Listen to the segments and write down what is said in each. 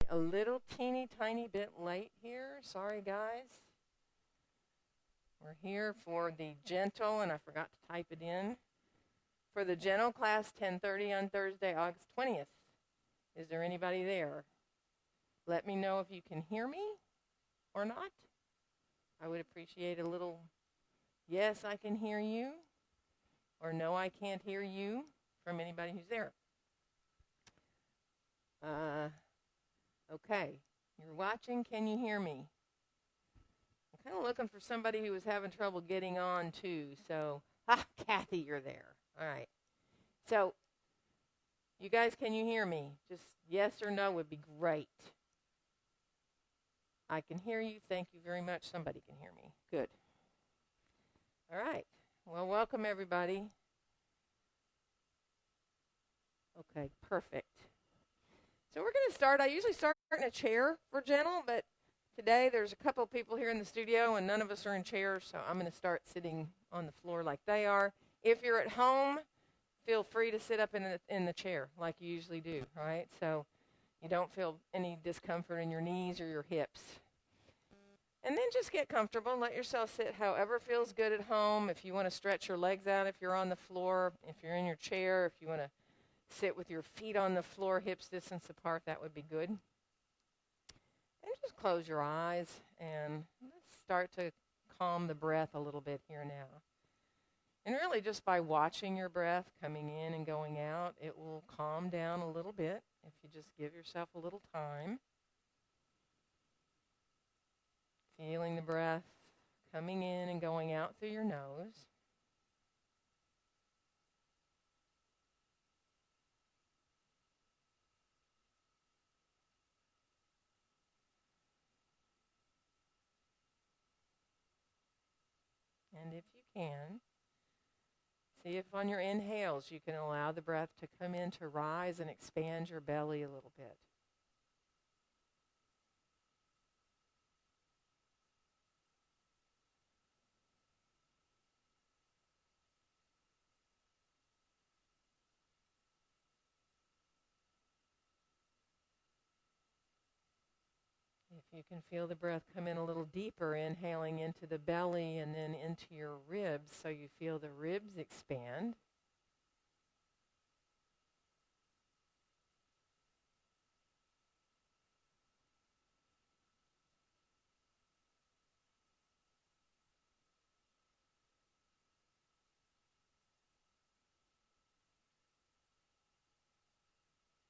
a little teeny tiny bit late here. Sorry, guys. We're here for the gentle, and I forgot to type it in, for the gentle class 10:30 on Thursday, August 20th. Is there anybody there? Let me know if you can hear me or not. I would appreciate a little yes, I can hear you, or no, I can't hear you from anybody who's there. Okay, you're watching. Can you hear me? I'm kind of looking for somebody who was having trouble getting on too. So, Kathy, you're there. All right. So, you guys, can you hear me? Just yes or no would be great. I can hear you. Thank you very much. Somebody can hear me. Good. All right. Well, welcome everybody. Okay, perfect. So we're going to start. I usually start in a chair for gentle, but today there's a couple of people here in the studio and none of us are in chairs, so I'm going to start sitting on the floor like they are. If you're at home, feel free to sit up in the chair like you usually do, right? So you don't feel any discomfort in your knees or your hips. And then just get comfortable and let yourself sit however feels good at home. If you want to stretch your legs out if you're on the floor, if you're in your chair, if you want to sit with your feet on the floor, hips distance apart, that would be good. And just close your eyes and let's start to calm the breath a little bit here now. And really just by watching your breath coming in and going out, it will calm down a little bit if you just give yourself a little time. Feeling the breath coming in and going out through your nose. And if you can, see if on your inhales you can allow the breath to come in to rise and expand your belly a little bit. If you can feel the breath come in a little deeper, inhaling into the belly and then into your ribs, so you feel the ribs expand.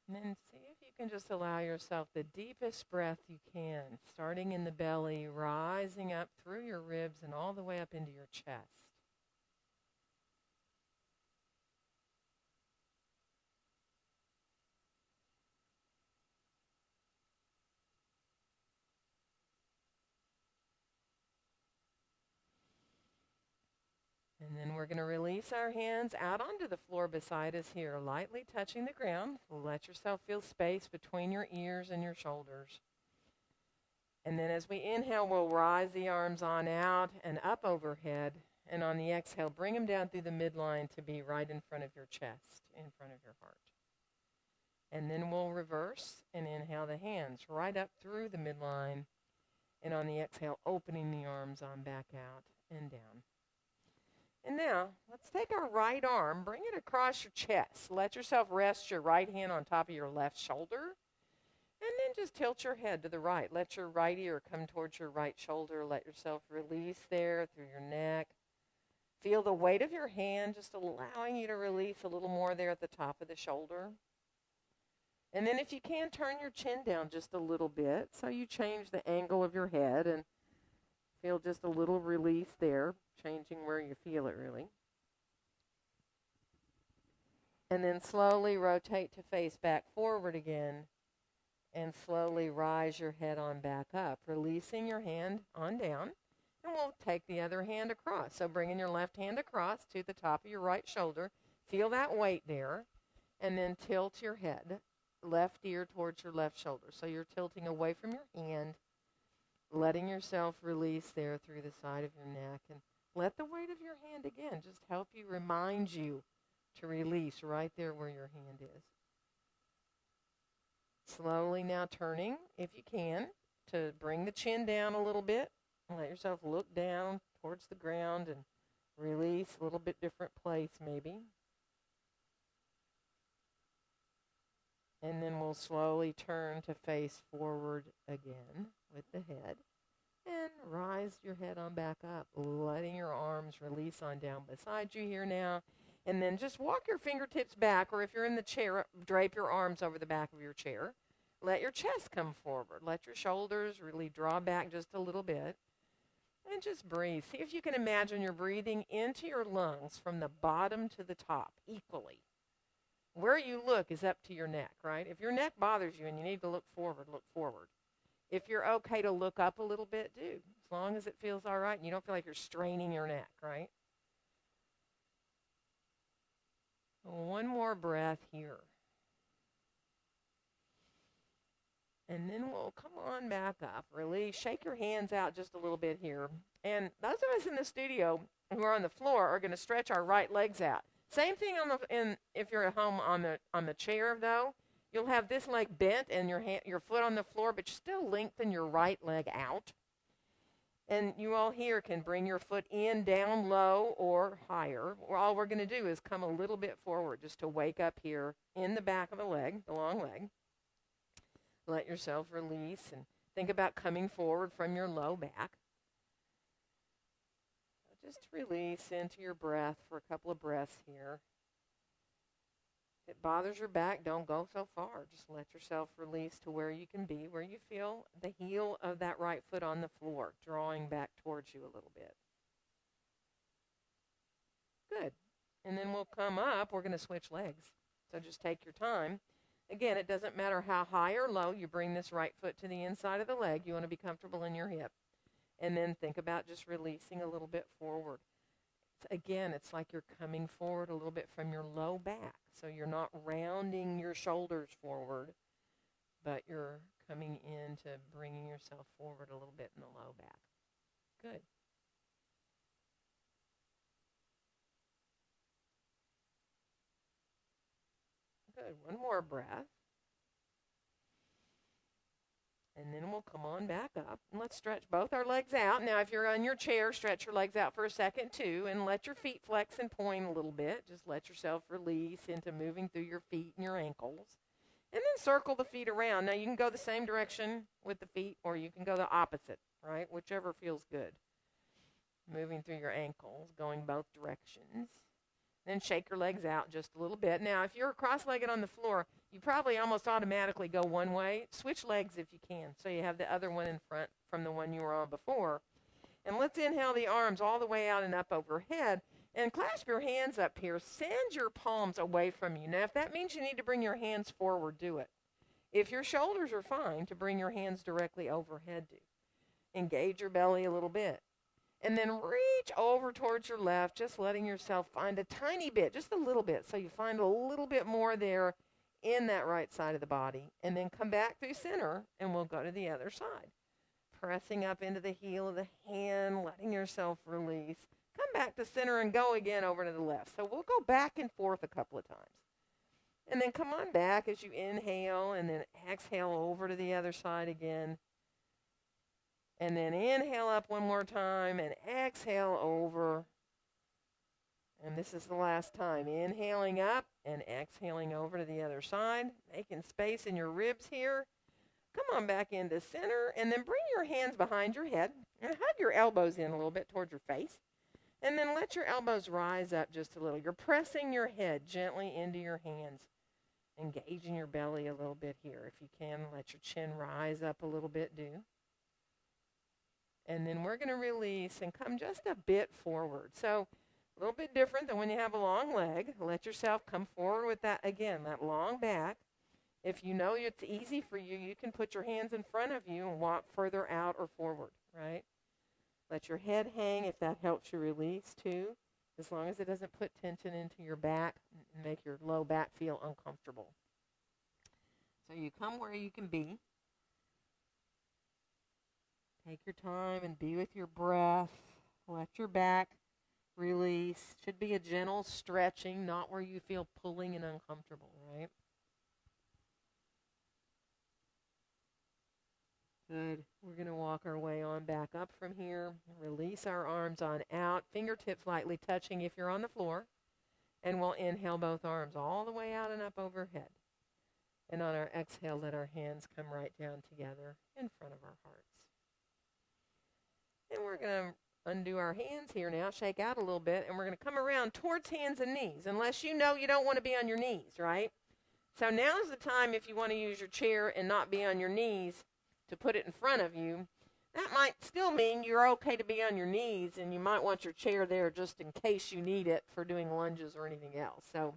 And then see if you can just allow yourself the deepest breath you can, starting in the belly, rising up through your ribs and all the way up into your chest. And then we're going to release our hands out onto the floor beside us here, lightly touching the ground. Let yourself feel space between your ears and your shoulders. And then as we inhale, we'll rise the arms on out and up overhead. And on the exhale, bring them down through the midline to be right in front of your chest, in front of your heart. And then we'll reverse and inhale the hands right up through the midline. And on the exhale, opening the arms on back out and down. And now, let's take our right arm, bring it across your chest. Let yourself rest your right hand on top of your left shoulder. And then just tilt your head to the right. Let your right ear come towards your right shoulder. Let yourself release there through your neck. Feel the weight of your hand just allowing you to release a little more there at the top of the shoulder. And then if you can, turn your chin down just a little bit so you change the angle of your head and feel just a little release there, changing where you feel it really. And then slowly rotate to face back forward again and slowly rise your head on back up, releasing your hand on down. And we'll take the other hand across. So bringing your left hand across to the top of your right shoulder. Feel that weight there. And then tilt your head, left ear towards your left shoulder. So you're tilting away from your hand, letting yourself release there through the side of your neck. And let the weight of your hand again just help you, remind you to release right there where your hand is. Slowly now turning, if you can, to bring the chin down a little bit. And let yourself look down towards the ground and release a little bit different place maybe. And then we'll slowly turn to face forward again with the head. And rise your head on back up, letting your arms release on down beside you here now. And then just walk your fingertips back, or if you're in the chair, drape your arms over the back of your chair. Let your chest come forward. Let your shoulders really draw back just a little bit. And just breathe. See if you can imagine you're breathing into your lungs from the bottom to the top equally. Where you look is up to your neck, right? If your neck bothers you and you need to look forward, look forward. If you're okay to look up a little bit, do. As long as it feels all right and you don't feel like you're straining your neck, right? One more breath here. And then we'll come on back up. Release. Shake your hands out just a little bit here. And those of us in the studio who are on the floor are going to stretch our right legs out. Same thing if you're at home on the chair, though. You'll have this leg bent and your foot on the floor, but you still lengthen your right leg out. And you all here can bring your foot in, down low, or higher. All we're going to do is come a little bit forward just to wake up here in the back of the leg, the long leg. Let yourself release and think about coming forward from your low back. So just release into your breath for a couple of breaths here. If it bothers your back, don't go so far. Just let yourself release to where you can be, where you feel the heel of that right foot on the floor, drawing back towards you a little bit. Good. And then we'll come up. We're going to switch legs. So just take your time. Again, it doesn't matter how high or low you bring this right foot to the inside of the leg. You want to be comfortable in your hip. And then think about just releasing a little bit forward. Again, it's like you're coming forward a little bit from your low back. So you're not rounding your shoulders forward, but you're coming into bringing yourself forward a little bit in the low back. Good. Good. One more breath. And then we'll come on back up. And let's stretch both our legs out. Now, if you're on your chair, stretch your legs out for a second, too. And let your feet flex and point a little bit. Just let yourself release into moving through your feet and your ankles. And then circle the feet around. Now, you can go the same direction with the feet, or you can go the opposite, right? Whichever feels good. Moving through your ankles, going both directions. Then shake your legs out just a little bit. Now, if you're cross-legged on the floor, you probably almost automatically go one way. Switch legs if you can, so you have the other one in front from the one you were on before. And let's inhale the arms all the way out and up overhead. And clasp your hands up here. Send your palms away from you. Now, if that means you need to bring your hands forward, do it. If your shoulders are fine, to bring your hands directly overhead, do. Engage your belly a little bit. And then reach over towards your left, just letting yourself find a tiny bit, just a little bit. So you find a little bit more there in that right side of the body. And then come back through center, and we'll go to the other side. Pressing up into the heel of the hand, letting yourself release. Come back to center and go again over to the left. So we'll go back and forth a couple of times. And then come on back as you inhale, and then exhale over to the other side again. And then inhale up one more time and exhale over. And this is the last time. Inhaling up and exhaling over to the other side. Making space in your ribs here. Come on back into center. And then bring your hands behind your head. And hug your elbows in a little bit towards your face. And then let your elbows rise up just a little. You're pressing your head gently into your hands. Engaging your belly a little bit here. If you can, let your chin rise up a little bit, do. And then we're going to release and come just a bit forward. So a little bit different than when you have a long leg. Let yourself come forward with that, again, that long back. If you know it's easy for you, you can put your hands in front of you and walk further out or forward, right? Let your head hang if that helps you release too, as long as it doesn't put tension into your back and make your low back feel uncomfortable. So you come where you can be. Take your time and be with your breath. Let your back release. Should be a gentle stretching, not where you feel pulling and uncomfortable, right? Good. We're going to walk our way on back up from here. Release our arms on out, fingertips lightly touching if you're on the floor. And we'll inhale both arms all the way out and up overhead. And on our exhale, let our hands come right down together in front of our hearts. And we're going to undo our hands here now, shake out a little bit, and we're going to come around towards hands and knees, unless you know you don't want to be on your knees, right? So now's the time, if you want to use your chair and not be on your knees, to put it in front of you. That might still mean you're okay to be on your knees, and you might want your chair there just in case you need it for doing lunges or anything else. So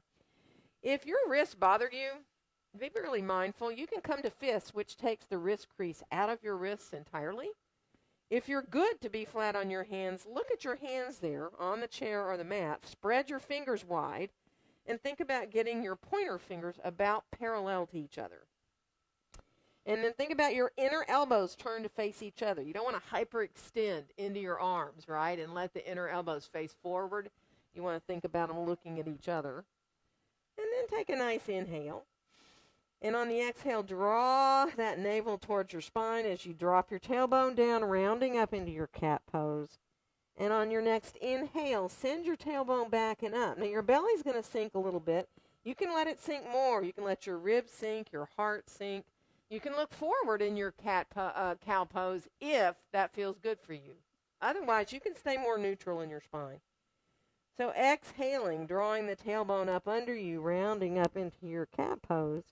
if your wrists bother you, be really mindful. You can come to fists, which takes the wrist crease out of your wrists entirely. If you're good to be flat on your hands, look at your hands there on the chair or the mat. Spread your fingers wide and think about getting your pointer fingers about parallel to each other. And then think about your inner elbows turned to face each other. You don't want to hyperextend into your arms, right, and let the inner elbows face forward. You want to think about them looking at each other. And then take a nice inhale. And on the exhale, draw that navel towards your spine as you drop your tailbone down, rounding up into your cat pose. And on your next inhale, send your tailbone back and up. Now, your belly's going to sink a little bit. You can let it sink more. You can let your ribs sink, your heart sink. You can look forward in your cow pose if that feels good for you. Otherwise, you can stay more neutral in your spine. So exhaling, drawing the tailbone up under you, rounding up into your cat pose.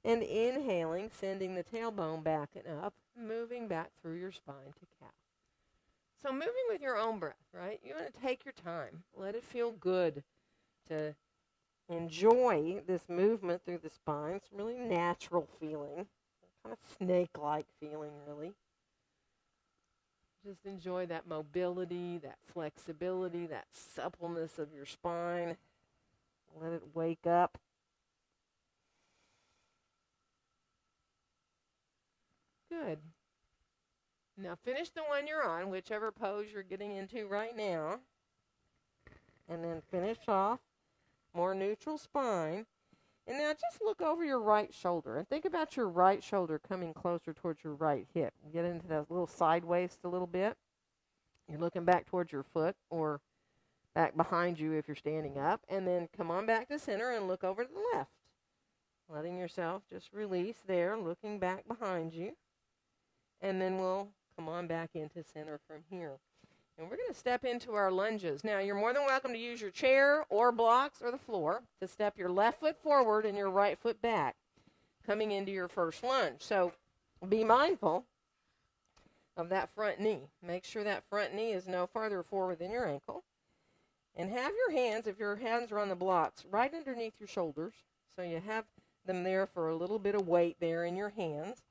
And inhaling, sending the tailbone back and up, moving back through your spine to cow. So moving with your own breath, right? You want to take your time. Let it feel good to enjoy this movement through the spine. It's a really natural feeling, kind of snake-like feeling, really. Just enjoy that mobility, that flexibility, that suppleness of your spine. Let it wake up. Good. Now finish the one you're on, whichever pose you're getting into right now. And then finish off, more neutral spine. And now just look over your right shoulder and think about your right shoulder coming closer towards your right hip. Get into that little side waist a little bit. You're looking back towards your foot or back behind you if you're standing up. And then come on back to center and look over to the left. Letting yourself just release there, looking back behind you. And then we'll come on back into center from here. And we're going to step into our lunges. Now, you're more than welcome to use your chair or blocks or the floor to step your left foot forward and your right foot back, coming into your first lunge. So be mindful of that front knee. Make sure that front knee is no farther forward than your ankle. And have your hands, if your hands are on the blocks, right underneath your shoulders. So you have them there for a little bit of weight there in your hands.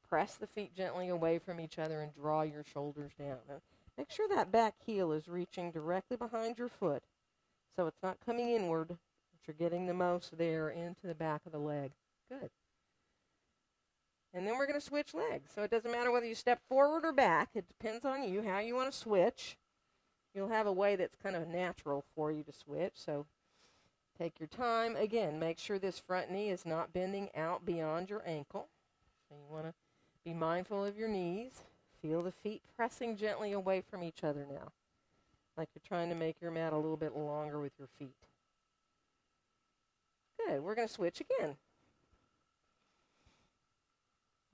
Press the feet gently away from each other and draw your shoulders down. Now, make sure that back heel is reaching directly behind your foot so it's not coming inward, but you're getting the most there into the back of the leg. Good. And then we're going to switch legs. So it doesn't matter whether you step forward or back. It depends on you, how you want to switch. You'll have a way that's kind of natural for you to switch. So take your time. Again, make sure this front knee is not bending out beyond your ankle. So you want to be mindful of your knees. Feel the feet pressing gently away from each other now, like you're trying to make your mat a little bit longer with your feet. Good. We're going to switch again.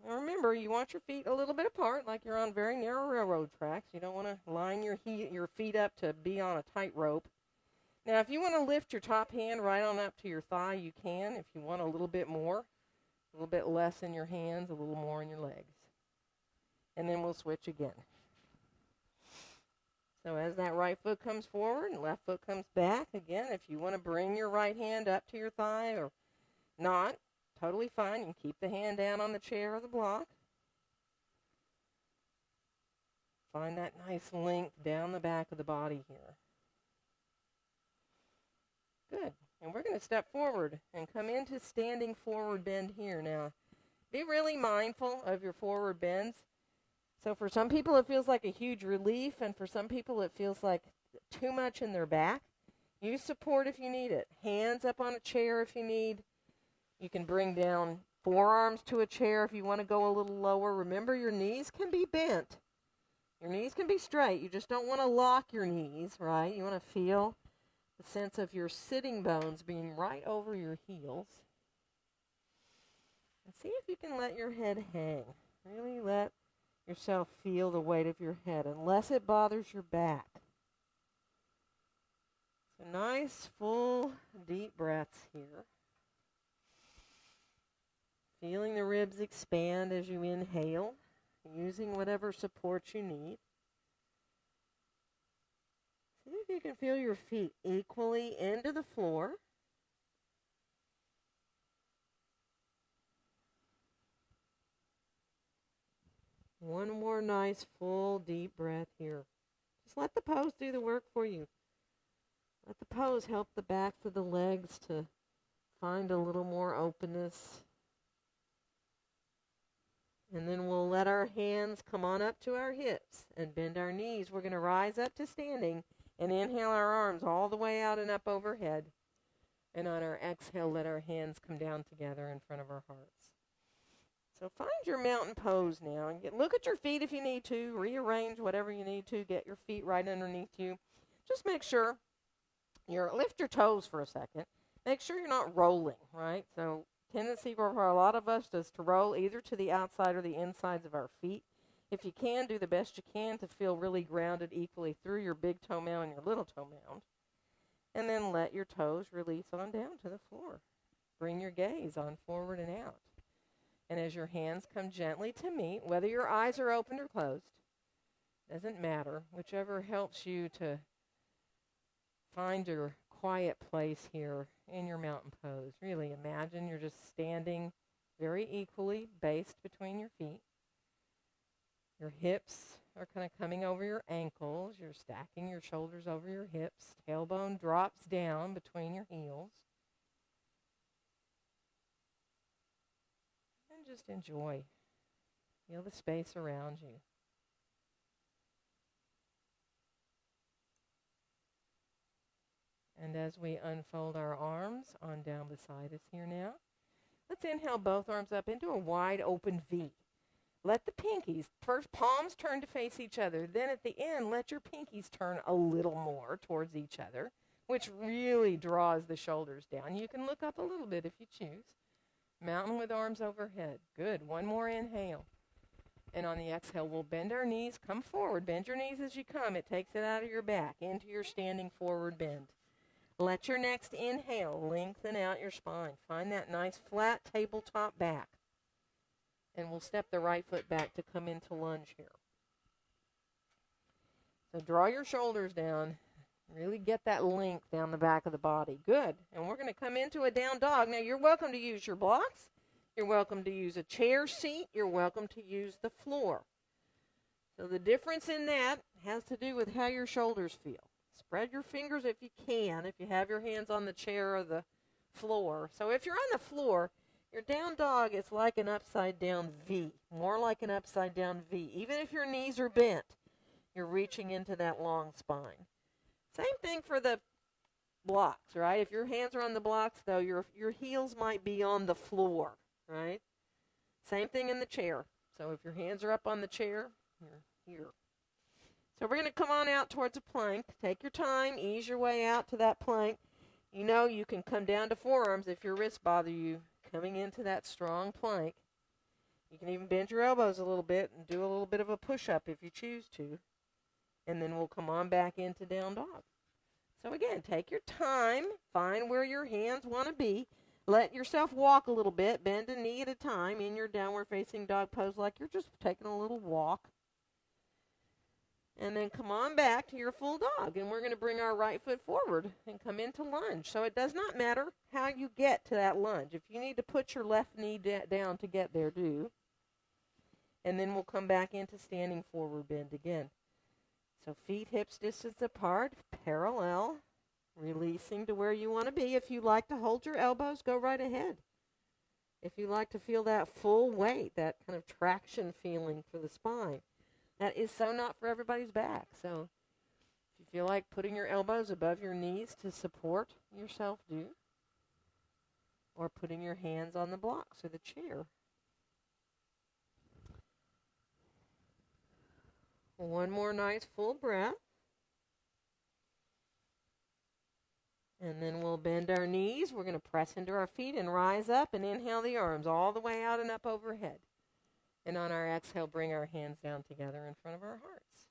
Now remember, you want your feet a little bit apart, like you're on very narrow railroad tracks. You don't want to line your feet up to be on a tightrope. Now, if you want to lift your top hand right on up to your thigh, you can. If you want a little bit more, a little bit less in your hands, a little more in your legs. And then we'll switch again. So as that right foot comes forward and left foot comes back, again, if you want to bring your right hand up to your thigh or not, totally fine. You can keep the hand down on the chair or the block. Find that nice length down the back of the body here. Good. And we're going to step forward and come into standing forward bend here. Now, be really mindful of your forward bends. So for some people, it feels like a huge relief, and for some people, it feels like too much in their back. Use support if you need it. Hands up on a chair if you need. You can bring down Forearms to a chair if you want to go a little lower. Remember, your knees can be bent. Your knees can be straight. You just don't want to lock your knees, right? You want to feel the sense of your sitting bones being right over your heels. And see if you can let your head hang. Really let yourself feel the weight of your head, unless it bothers your back. So nice, full, deep breaths here. Feeling the ribs expand as you inhale, using whatever support you need. See if you can feel your feet equally into the floor. One more nice, full, deep breath here. Just let the pose do the work for you. Let the pose help the backs of the legs to find a little more openness. And then we'll let our hands come on up to our hips and bend our knees. We're going to rise up to standing and inhale our arms all the way out and up overhead. And on our exhale, let our hands come down together in front of our hearts. So find your mountain pose now. And look at your feet if you need to. Rearrange whatever you need to. Get your feet right underneath you. Just make sure lift your toes for a second. Make sure you're not rolling, right? So tendency for a lot of us is to roll either to the outside or the insides of our feet. If you can, do the best you can to feel really grounded equally through your big toe mound and your little toe mound. And then let your toes release on down to the floor. Bring your gaze on forward and out. And as your hands come gently to meet, whether your eyes are opened or closed, doesn't matter, whichever helps you to find your quiet place here in your mountain pose. Really imagine you're just standing very equally based between your feet. Your hips are kind of coming over your ankles. You're stacking your shoulders over your hips. Tailbone drops down between your heels. And just enjoy. Feel the space around you. And as we unfold our arms on down beside us here now, let's inhale both arms up into a wide open V. Let the pinkies, first palms turn to face each other. Then at the end, let your pinkies turn a little more towards each other, which really draws the shoulders down. You can look up a little bit if you choose. Mountain with arms overhead. Good. One more inhale. And on the exhale, we'll bend our knees. Come forward. Bend your knees as you come. It takes it out of your back into your standing forward bend. Let your next inhale lengthen out your spine. Find that nice flat tabletop back. And we'll step the right foot back to come into lunge here. So draw your shoulders down. Really get that length down the back of the body. Good. And we're going to come into a down dog. Now, you're welcome to use your blocks. You're welcome to use a chair seat. You're welcome to use the floor. So the difference in that has to do with how your shoulders feel. Spread your fingers if you can, if you have your hands on the chair or the floor. So if you're on the floor, your down dog is like an upside down V, more like an upside down V. Even if your knees are bent, you're reaching into that long spine. Same thing for the blocks, right? If your hands are on the blocks, though, your heels might be on the floor, right? Same thing in the chair. So if your hands are up on the chair, you're here. So we're going to come on out towards a plank. Take your time. Ease your way out to that plank. You know you can come down to forearms if your wrists bother you. Coming into that strong plank. You can even bend your elbows a little bit and do a little bit of a push-up if you choose to. And then we'll come on back into down dog. So again, take your time. Find where your hands want to be. Let yourself walk a little bit. Bend a knee at a time in your downward facing dog pose like you're just taking a little walk. And then come on back to your full dog. And we're going to bring our right foot forward and come into lunge. So it does not matter how you get to that lunge. If you need to put your left knee down to get there, do. And then we'll come back into standing forward bend again. So feet hips distance apart, parallel, releasing to where you want to be. If you like to hold your elbows, go right ahead. If you like to feel that full weight, that kind of traction feeling for the spine. That is so not for everybody's back. So if you feel like putting your elbows above your knees to support yourself, do. or putting your hands on the blocks or the chair. One more nice full breath. And then we'll bend our knees. We're going to press into our feet and rise up and inhale the arms all the way out and up overhead. And on our exhale, bring our hands down together in front of our hearts.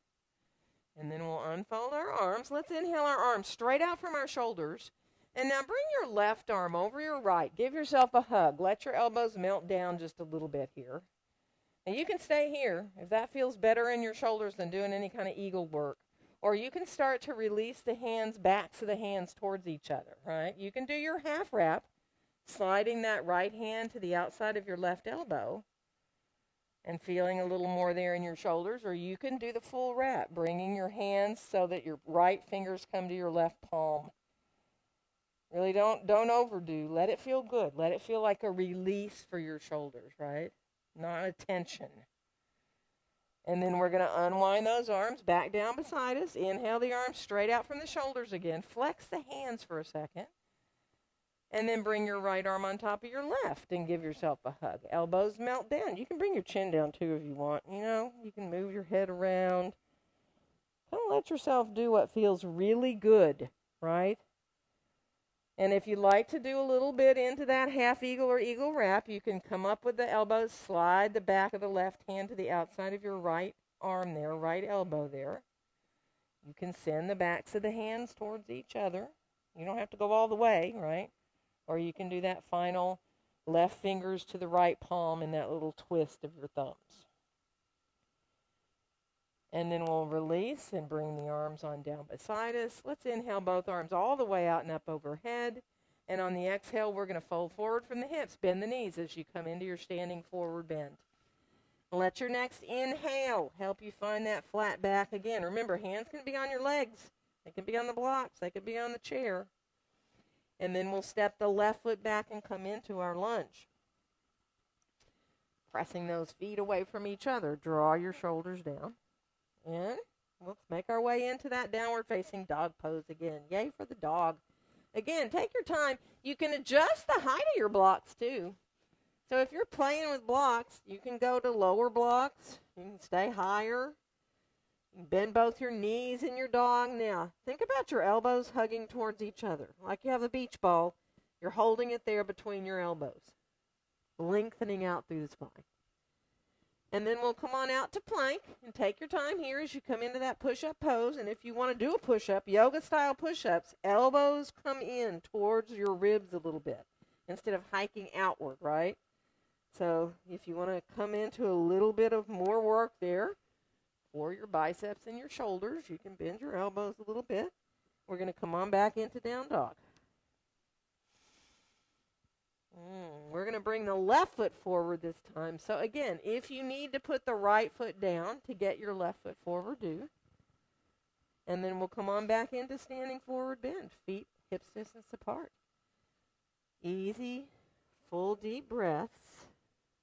And then we'll unfold our arms. Let's inhale our arms straight out from our shoulders. And now bring your left arm over your right. Give yourself a hug. Let your elbows melt down just a little bit here. And you can stay here if that feels better in your shoulders than doing any kind of eagle work. Or you can start to release the hands, backs of the hands towards each other, right? You can do your half wrap, sliding that right hand to the outside of your left elbow and feeling a little more there in your shoulders. Or you can do the full wrap, bringing your hands so that your right fingers come to your left palm. Really don't overdo. Let it feel good. Let it feel like a release for your shoulders, right? Not a tension. And then we're going to unwind those arms back down beside us. Inhale the arms straight out from the shoulders again. Flex the hands for a second. And then bring your right arm on top of your left and give yourself a hug. Elbows melt down. You can bring your chin down too if you want. You know, you can move your head around. Kind of let yourself do what feels really good, right? And if you like to do a little bit into that half eagle or eagle wrap, you can come up with the elbows, slide the back of the left hand to the outside of your right arm there, right elbow there. You can send the backs of the hands towards each other. You don't have to go all the way, right? Or you can do that final left fingers to the right palm in that little twist of your thumbs. And then we'll release and bring the arms on down beside us. Let's inhale both arms all the way out and up overhead. And on the exhale, we're going to fold forward from the hips. Bend the knees as you come into your standing forward bend. Let your next inhale help you find that flat back again. Remember, hands can be on your legs. They can be on the blocks. They can be on the chair. And then we'll step the left foot back and come into our lunge. Pressing those feet away from each other. Draw your shoulders down. And let's make our way into that downward facing dog pose again. Yay for the dog. Again, take your time. You can adjust the height of your blocks too. So if you're playing with blocks, you can go to lower blocks. You can stay higher. You can bend both your knees in your dog. Now, think about your elbows hugging towards each other. Like you have a beach ball, you're holding it there between your elbows, lengthening out through the spine. And then we'll come on out to plank and take your time here as you come into that push-up pose. And if you want to do a push-up, yoga-style push-ups, elbows come in towards your ribs a little bit instead of hiking outward, right? So if you want to come into a little bit of more work there for your biceps and your shoulders, you can bend your elbows a little bit. We're going to come on back into down dog. We're going to bring the left foot forward this time. So again, if you need to put the right foot down to get your left foot forward, do. And then we'll come on back into standing forward bend. Feet hips distance apart. Easy, full deep breaths.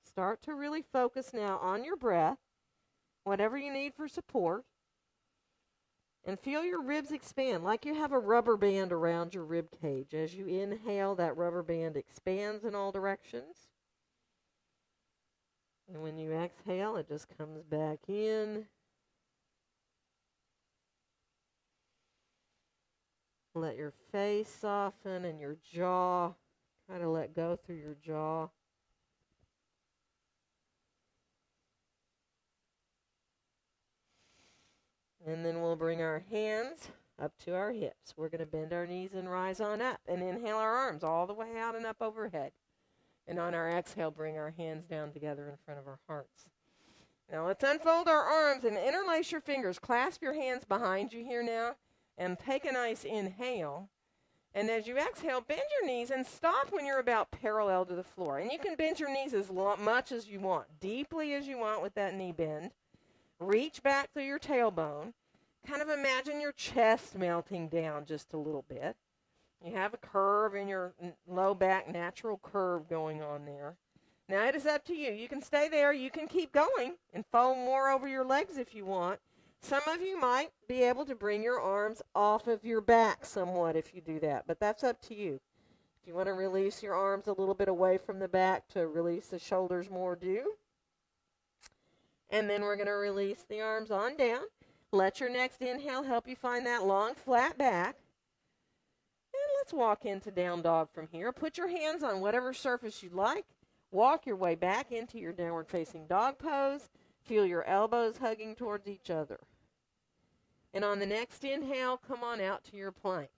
Start to really focus now on your breath, whatever you need for support. And feel your ribs expand like you have a rubber band around your rib cage. As you inhale, that rubber band expands in all directions. And when you exhale, it just comes back in. Let your face soften and your jaw kind of let go through your jaw. And then we'll bring our hands up to our hips. We're going to bend our knees and rise on up. And inhale our arms all the way out and up overhead. And on our exhale, bring our hands down together in front of our hearts. Now let's unfold our arms and interlace your fingers. Clasp your hands behind you here now. And take a nice inhale. And as you exhale, bend your knees and stop when you're about parallel to the floor. And you can bend your knees as much as you want, deeply as you want with that knee bend. Reach back through your tailbone. Kind of imagine your chest melting down just a little bit. You have a curve in your low back, natural curve going on there. Now it is up to you. You can stay there. You can keep going and fold more over your legs if you want. Some of you might be able to bring your arms off of your back somewhat if you do that, but that's up to you. If you want to release your arms a little bit away from the back to release the shoulders more, do. And then we're going to release the arms on down. Let your next inhale help you find that long, flat back. And let's walk into down dog from here. Put your hands on whatever surface you like. Walk your way back into your downward facing dog pose. Feel your elbows hugging towards each other. And on the next inhale, come on out to your plank.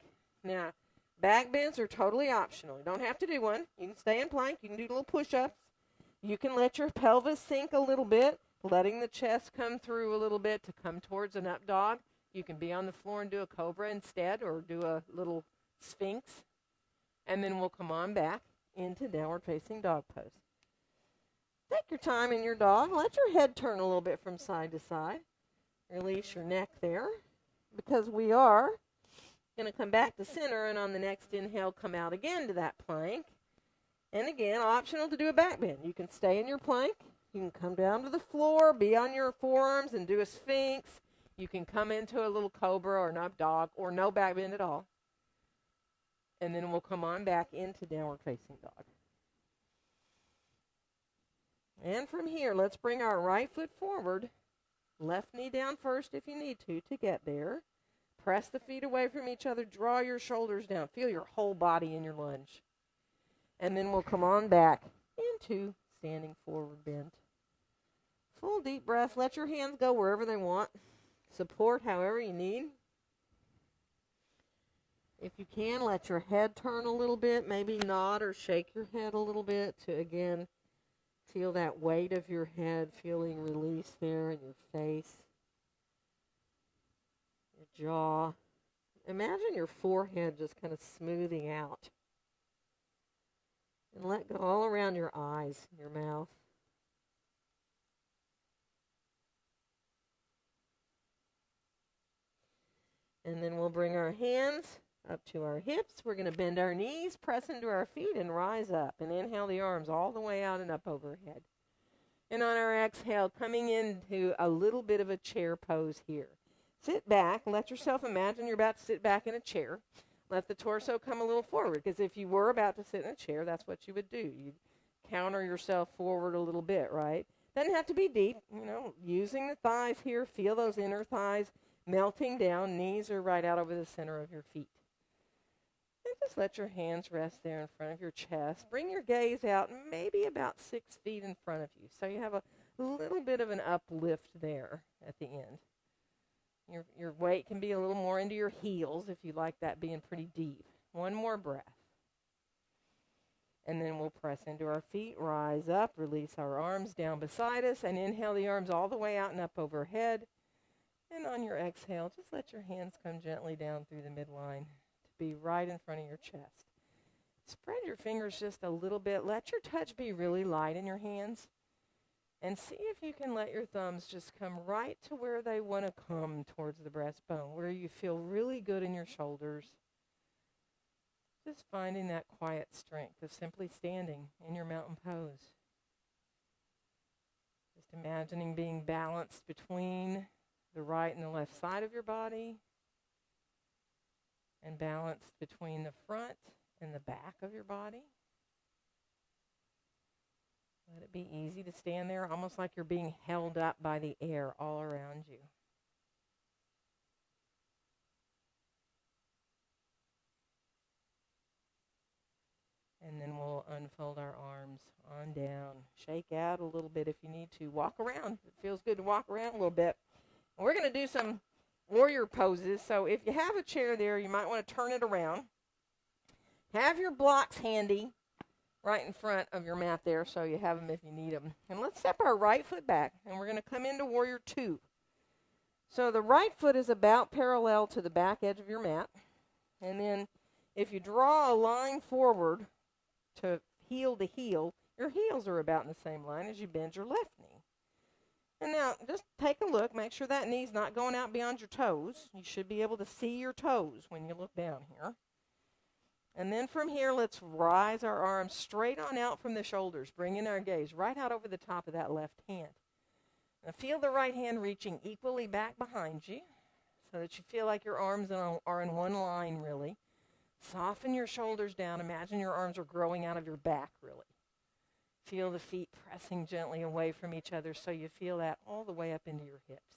Now, back bends are totally optional. You don't have to do one. You can stay in plank. You can do little push-ups. You can let your pelvis sink a little bit, letting the chest come through a little bit to come towards an up dog. You can be on the floor and do a cobra instead, or do a little sphinx. And then we'll come on back into downward facing dog pose. Take your time in your dog. Let your head turn a little bit from side to side. Release your neck there, because we are going to come back to center, and on the next inhale, come out again to that plank. And again, optional to do a back bend. You can stay in your plank. You can come down to the floor, be on your forearms, and do a sphinx. You can come into a little cobra or an up dog, or no back bend at all. And then we'll come on back into downward facing dog. And from here, let's bring our right foot forward. Left knee down first if you need to get there. Press the feet away from each other. Draw your shoulders down. Feel your whole body in your lunge. And then we'll come on back into standing forward bend. Full deep breath. Let your hands go wherever they want. Support however you need. If you can, let your head turn a little bit. Maybe nod or shake your head a little bit to, again, feel that weight of your head feeling release there in your face, your jaw. Imagine your forehead just kind of smoothing out. And let go all around your eyes, your mouth. And then we'll bring our hands up to our hips. We're going to bend our knees, press into our feet, and rise up. And inhale the arms all the way out and up overhead. And on our exhale, coming into a little bit of a chair pose here. Sit back. Let yourself imagine you're about to sit back in a chair. Let the torso come a little forward, because if you were about to sit in a chair, that's what you would do. You'd counter yourself forward a little bit, right? Doesn't have to be deep. Using the thighs here. Feel those inner thighs melting down. Knees are right out over the center of your feet. And just let your hands rest there in front of your chest. Bring your gaze out maybe about 6 feet in front of you. So you have a little bit of an uplift there at the end. Your weight can be a little more into your heels if you like that being pretty deep. One more breath. And then we'll press into our feet, rise up, release our arms down beside us, and inhale the arms all the way out and up overhead. And on your exhale, just let your hands come gently down through the midline to be right in front of your chest. Spread your fingers just a little bit. Let your touch be really light in your hands. And see if you can let your thumbs just come right to where they want to come towards the breastbone, where you feel really good in your shoulders. Just finding that quiet strength of simply standing in your mountain pose. Just imagining being balanced between the right and the left side of your body, and balanced between the front and the back of your body. Let it be easy to stand there, almost like you're being held up by the air all around you. And then we'll unfold our arms on down. Shake out a little bit if you need to. Walk around. It feels good to walk around a little bit. And we're going to do some warrior poses. So if you have a chair there, you might want to turn it around. Have your blocks handy right in front of your mat there, so you have them if you need them. And let's step our right foot back, and we're going to come into Warrior 2. So the right foot is about parallel to the back edge of your mat. And then if you draw a line forward to heel, your heels are about in the same line as you bend your left knee. And now just take a look. Make sure that knee's not going out beyond your toes. You should be able to see your toes when you look down here. And then from here, let's rise our arms straight on out from the shoulders, bringing our gaze right out over the top of that left hand. Now feel the right hand reaching equally back behind you so that you feel like your arms are in one line, really. Soften your shoulders down. Imagine your arms are growing out of your back, really. Feel the feet pressing gently away from each other so you feel that all the way up into your hips.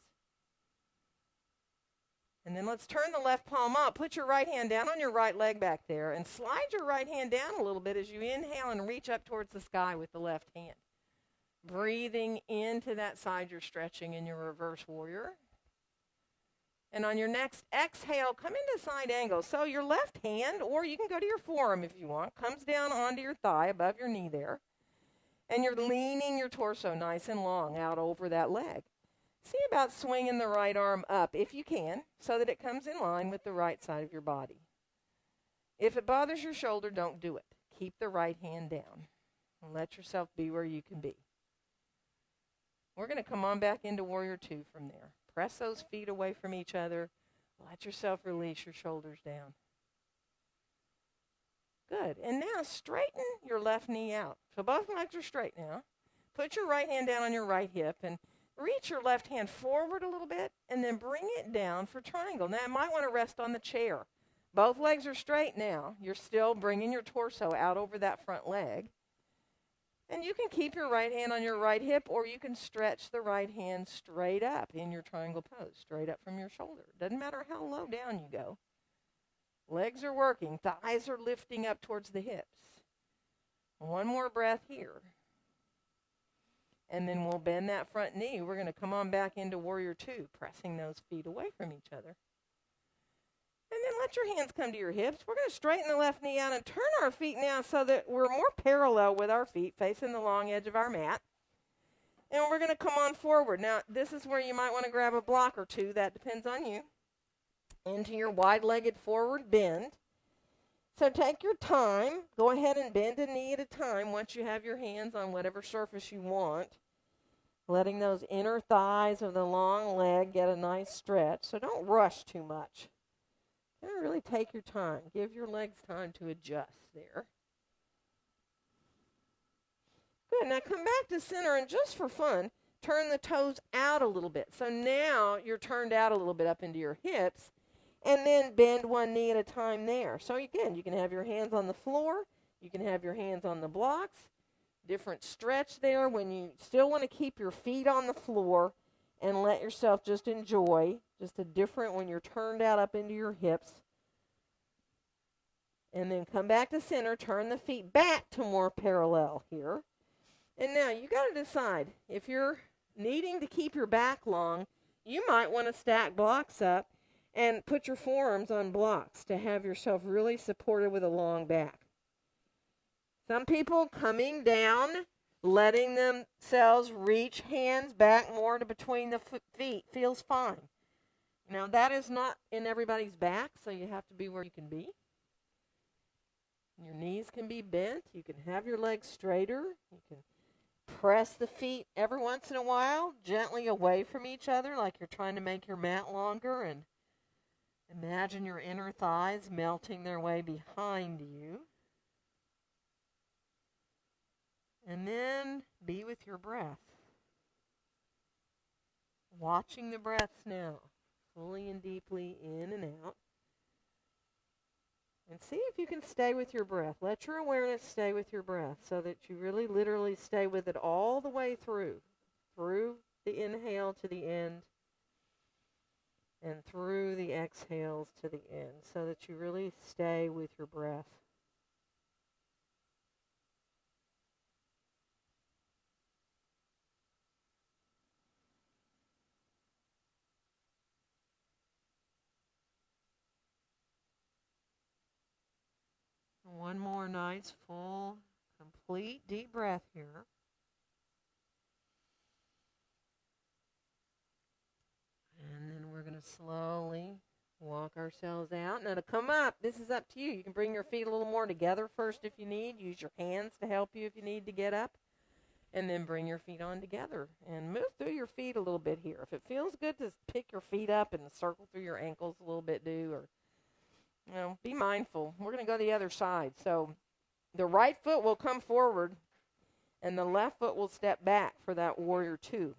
And then let's turn the left palm up. Put your right hand down on your right leg back there and slide your right hand down a little bit as you inhale and reach up towards the sky with the left hand. Breathing into that side you're stretching in your reverse warrior. And on your next exhale, come into side angle. So your left hand, or you can go to your forearm if you want, comes down onto your thigh above your knee there. And you're leaning your torso nice and long out over that leg. See about swinging the right arm up, if you can, so that it comes in line with the right side of your body. If it bothers your shoulder, don't do it. Keep the right hand down and let yourself be where you can be. We're going to come on back into Warrior Two from there. Press those feet away from each other. Let yourself release your shoulders down. Good. And now straighten your left knee out. So both legs are straight now. Put your right hand down on your right hip and reach your left hand forward a little bit and then bring it down for triangle. Now, you might want to rest on the chair. Both legs are straight now. You're still bringing your torso out over that front leg. And you can keep your right hand on your right hip, or you can stretch the right hand straight up in your triangle pose, straight up from your shoulder. Doesn't matter how low down you go. Legs are working. Thighs are lifting up towards the hips. One more breath here. And then we'll bend that front knee. We're going to come on back into Warrior Two, pressing those feet away from each other. And then let your hands come to your hips. We're going to straighten the left knee out and turn our feet now so that we're more parallel with our feet, facing the long edge of our mat. And we're going to come on forward. Now, this is where you might want to grab a block or two. That depends on you. Into your wide-legged forward bend. So take your time. Go ahead and bend a knee at a time once you have your hands on whatever surface you want. Letting those inner thighs of the long leg get a nice stretch. So don't rush too much. Really take your time. Give your legs time to adjust there. Good. Now come back to center, and just for fun, turn the toes out a little bit. So now you're turned out a little bit up into your hips, and then bend one knee at a time there. So again, you can have your hands on the floor. You can have your hands on the blocks. Different stretch there when you still want to keep your feet on the floor and let yourself just enjoy. Just a different when you're turned out up into your hips. And then come back to center. Turn the feet back to more parallel here. And now you got to decide. If you're needing to keep your back long, you might want to stack blocks up and put your forearms on blocks to have yourself really supported with a long back. Some people coming down, letting themselves reach hands back more to between the feet feels fine. Now, that is not in everybody's back, so you have to be where you can be. Your knees can be bent. You can have your legs straighter. You can press the feet every once in a while, gently away from each other, like you're trying to make your mat longer. And imagine your inner thighs melting their way behind you. And then be with your breath. Watching the breaths now, fully and deeply in and out. And see if you can stay with your breath. Let your awareness stay with your breath so that you really literally stay with it all the way through the inhale to the end and through the exhales to the end, so that you really stay with your breath. One more nice, full, complete deep breath here. And then we're going to slowly walk ourselves out. Now to come up, this is up to you. You can bring your feet a little more together first if you need. Use your hands to help you if you need to get up. And then bring your feet on together. And move through your feet a little bit here. If it feels good to pick your feet up and circle through your ankles a little bit, or be mindful. We're going to go to the other side. So the right foot will come forward, and the left foot will step back for that Warrior Two.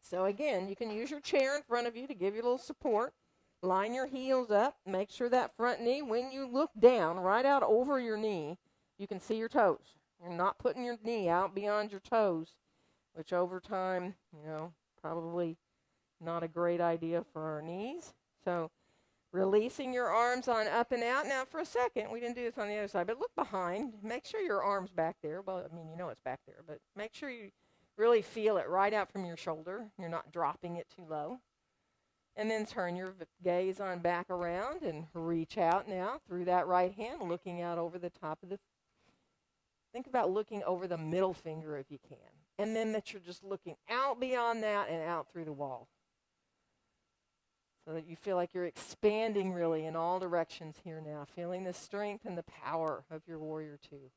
So again, you can use your chair in front of you to give you a little support. Line your heels up. Make sure that front knee, when you look down, right out over your knee, you can see your toes. You're not putting your knee out beyond your toes, which over time, probably not a great idea for our knees. So releasing your arms on up and out. Now, for a second, we didn't do this on the other side, but look behind. Make sure your arm's back there. Well, I mean, you know it's back there, but make sure you really feel it right out from your shoulder. You're not dropping it too low. And then turn your gaze on back around and reach out now through that right hand, looking out over the top of the, think about looking over the middle finger if you can. And then that you're just looking out beyond that and out through the wall. So that you feel like you're expanding really in all directions here now, feeling the strength and the power of your warrior two.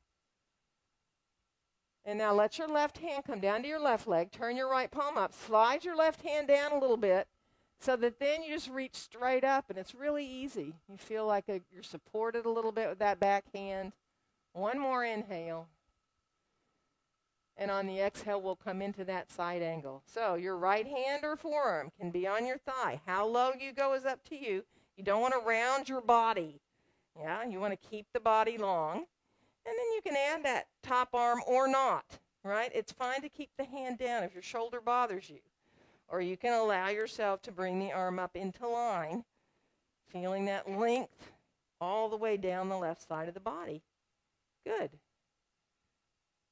And now let your left hand come down to your left leg. Turn your right palm up. Slide your left hand down a little bit so that then you just reach straight up, and it's really easy. You feel like you're supported a little bit with that back hand. One more inhale. And on the exhale, we'll come into that side angle. So your right hand or forearm can be on your thigh. How low you go is up to you. You don't want to round your body. Yeah, you want to keep the body long. And then you can add that top arm or not, right? It's fine to keep the hand down if your shoulder bothers you. Or you can allow yourself to bring the arm up into line, feeling that length all the way down the left side of the body. Good.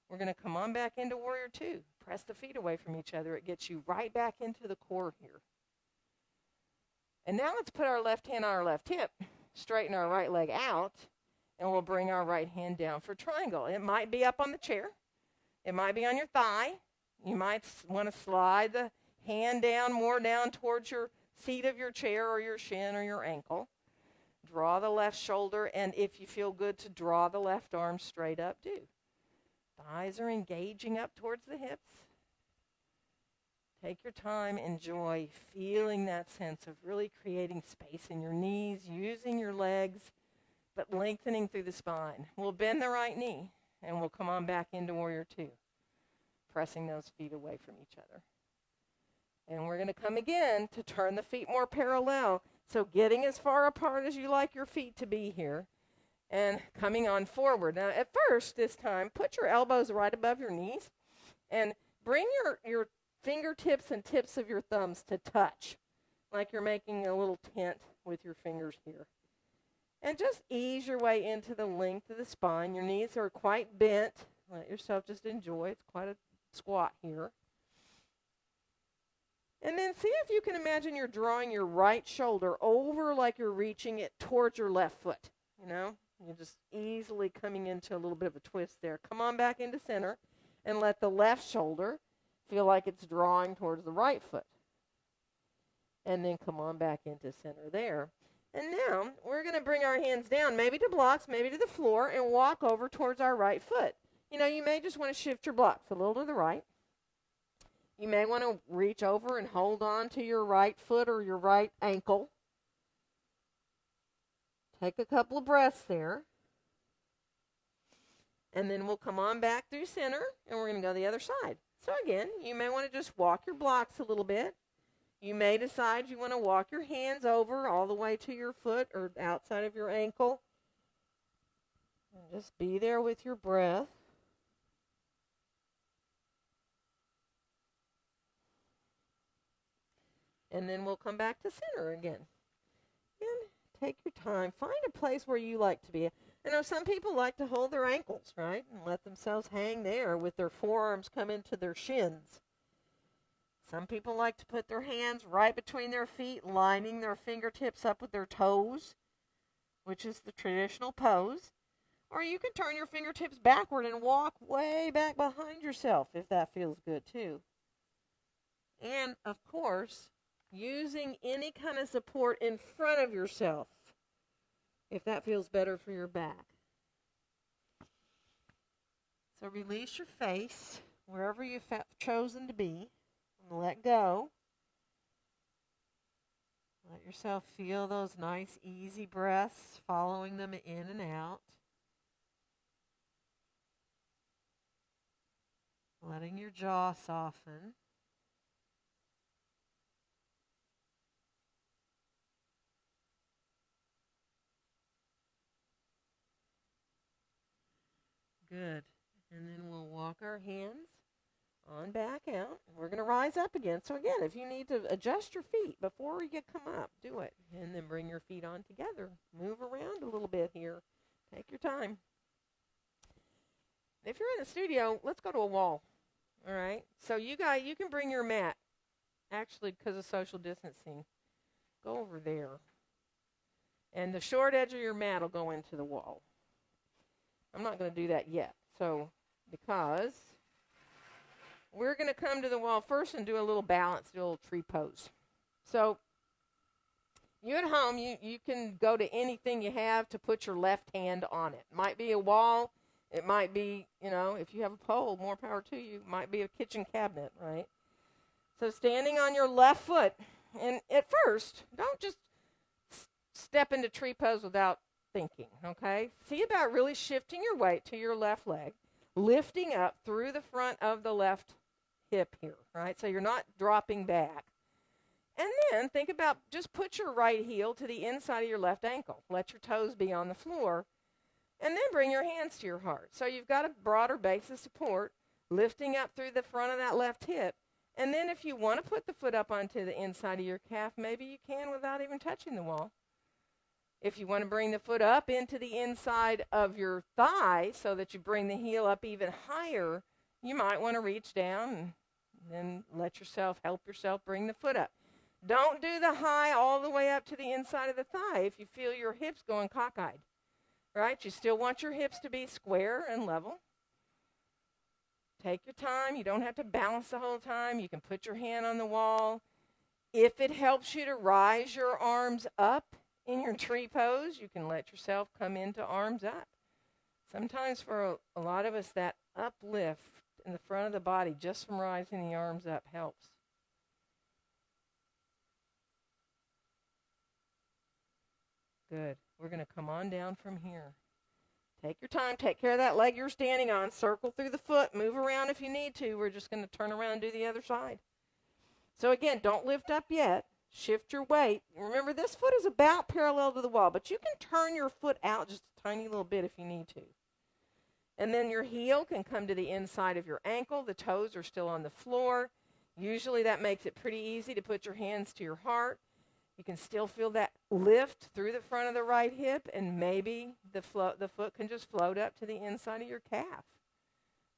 We're going to come on back into warrior two. Press the feet away from each other. It gets you right back into the core here. And now let's put our left hand on our left hip, straighten our right leg out, and we'll bring our right hand down for triangle. It might be up on the chair. It might be on your thigh. You might want to slide the hand down, more down towards your seat of your chair or your shin or your ankle. Draw the left shoulder, and if you feel good to draw the left arm straight up, do. Thighs are engaging up towards the hips. Take your time, enjoy feeling that sense of really creating space in your knees, using your legs, but lengthening through the spine. We'll bend the right knee, and we'll come on back into warrior two, pressing those feet away from each other. And we're going to come again to turn the feet more parallel. So getting as far apart as you like your feet to be here. And coming on forward. Now, at first, this time, put your elbows right above your knees. And bring your fingertips and tips of your thumbs to touch. Like you're making a little tent with your fingers here. And just ease your way into the length of the spine. Your knees are quite bent. Let yourself just enjoy. It's quite a squat here. And then see if you can imagine you're drawing your right shoulder over like you're reaching it towards your left foot. You're just easily coming into a little bit of a twist there. Come on back into center and let the left shoulder feel like it's drawing towards the right foot. And then come on back into center there. And now we're going to bring our hands down, maybe to blocks, maybe to the floor, and walk over towards our right foot. You may just want to shift your blocks a little to the right. You may want to reach over and hold on to your right foot or your right ankle. Take a couple of breaths there. And then we'll come on back through center, and we're going to go the other side. So again, you may want to just walk your blocks a little bit. You may decide you want to walk your hands over all the way to your foot or outside of your ankle. And just be there with your breath. And then we'll come back to center again. And take your time. Find a place where you like to be. I know some people like to hold their ankles, right? And let themselves hang there with their forearms come into their shins. Some people like to put their hands right between their feet, lining their fingertips up with their toes, which is the traditional pose. Or you can turn your fingertips backward and walk way back behind yourself if that feels good too. And, of course, using any kind of support in front of yourself, if that feels better for your back. So release your face wherever you've chosen to be, and let go. Let yourself feel those nice, easy breaths, following them in and out. Letting your jaw soften. Good. And then we'll walk our hands on back out. We're going to rise up again. So again, if you need to adjust your feet before you come up, do it. And then bring your feet on together. Move around a little bit here. Take your time. If you're in the studio, let's go to a wall. All right? So you can bring your mat. Actually, because of social distancing, go over there. And the short edge of your mat will go into the wall. I'm not going to do that yet. So, because we're going to come to the wall first and do a little balance, do a little tree pose. So, you at home, you can go to anything you have to put your left hand on it. It might be a wall. It might be, if you have a pole, more power to you. It might be a kitchen cabinet, right? So standing on your left foot, and at first, don't just step into tree pose without thinking, okay? See about really shifting your weight to your left leg, lifting up through the front of the left hip here, right? So you're not dropping back. And then think about just put your right heel to the inside of your left ankle. Let your toes be on the floor. And then bring your hands to your heart. So you've got a broader base of support, lifting up through the front of that left hip. And then if you want to put the foot up onto the inside of your calf, maybe you can without even touching the wall. If you want to bring the foot up into the inside of your thigh so that you bring the heel up even higher, you might want to reach down and then help yourself bring the foot up. Don't do the high all the way up to the inside of the thigh if you feel your hips going cockeyed. Right? You still want your hips to be square and level. Take your time. You don't have to balance the whole time. You can put your hand on the wall. If it helps you to rise your arms up in your tree pose, you can let yourself come into arms up. Sometimes for a lot of us, that uplift in the front of the body just from rising the arms up helps. Good. We're going to come on down from here. Take your time. Take care of that leg you're standing on. Circle through the foot. Move around if you need to. We're just going to turn around and do the other side. So again, don't lift up yet. Shift your weight. Remember, this foot is about parallel to the wall, but you can turn your foot out just a tiny little bit if you need to. And then your heel can come to the inside of your ankle. The toes are still on the floor. Usually that makes it pretty easy to put your hands to your heart. You can still feel that lift through the front of the right hip, and maybe the foot can just float up to the inside of your calf.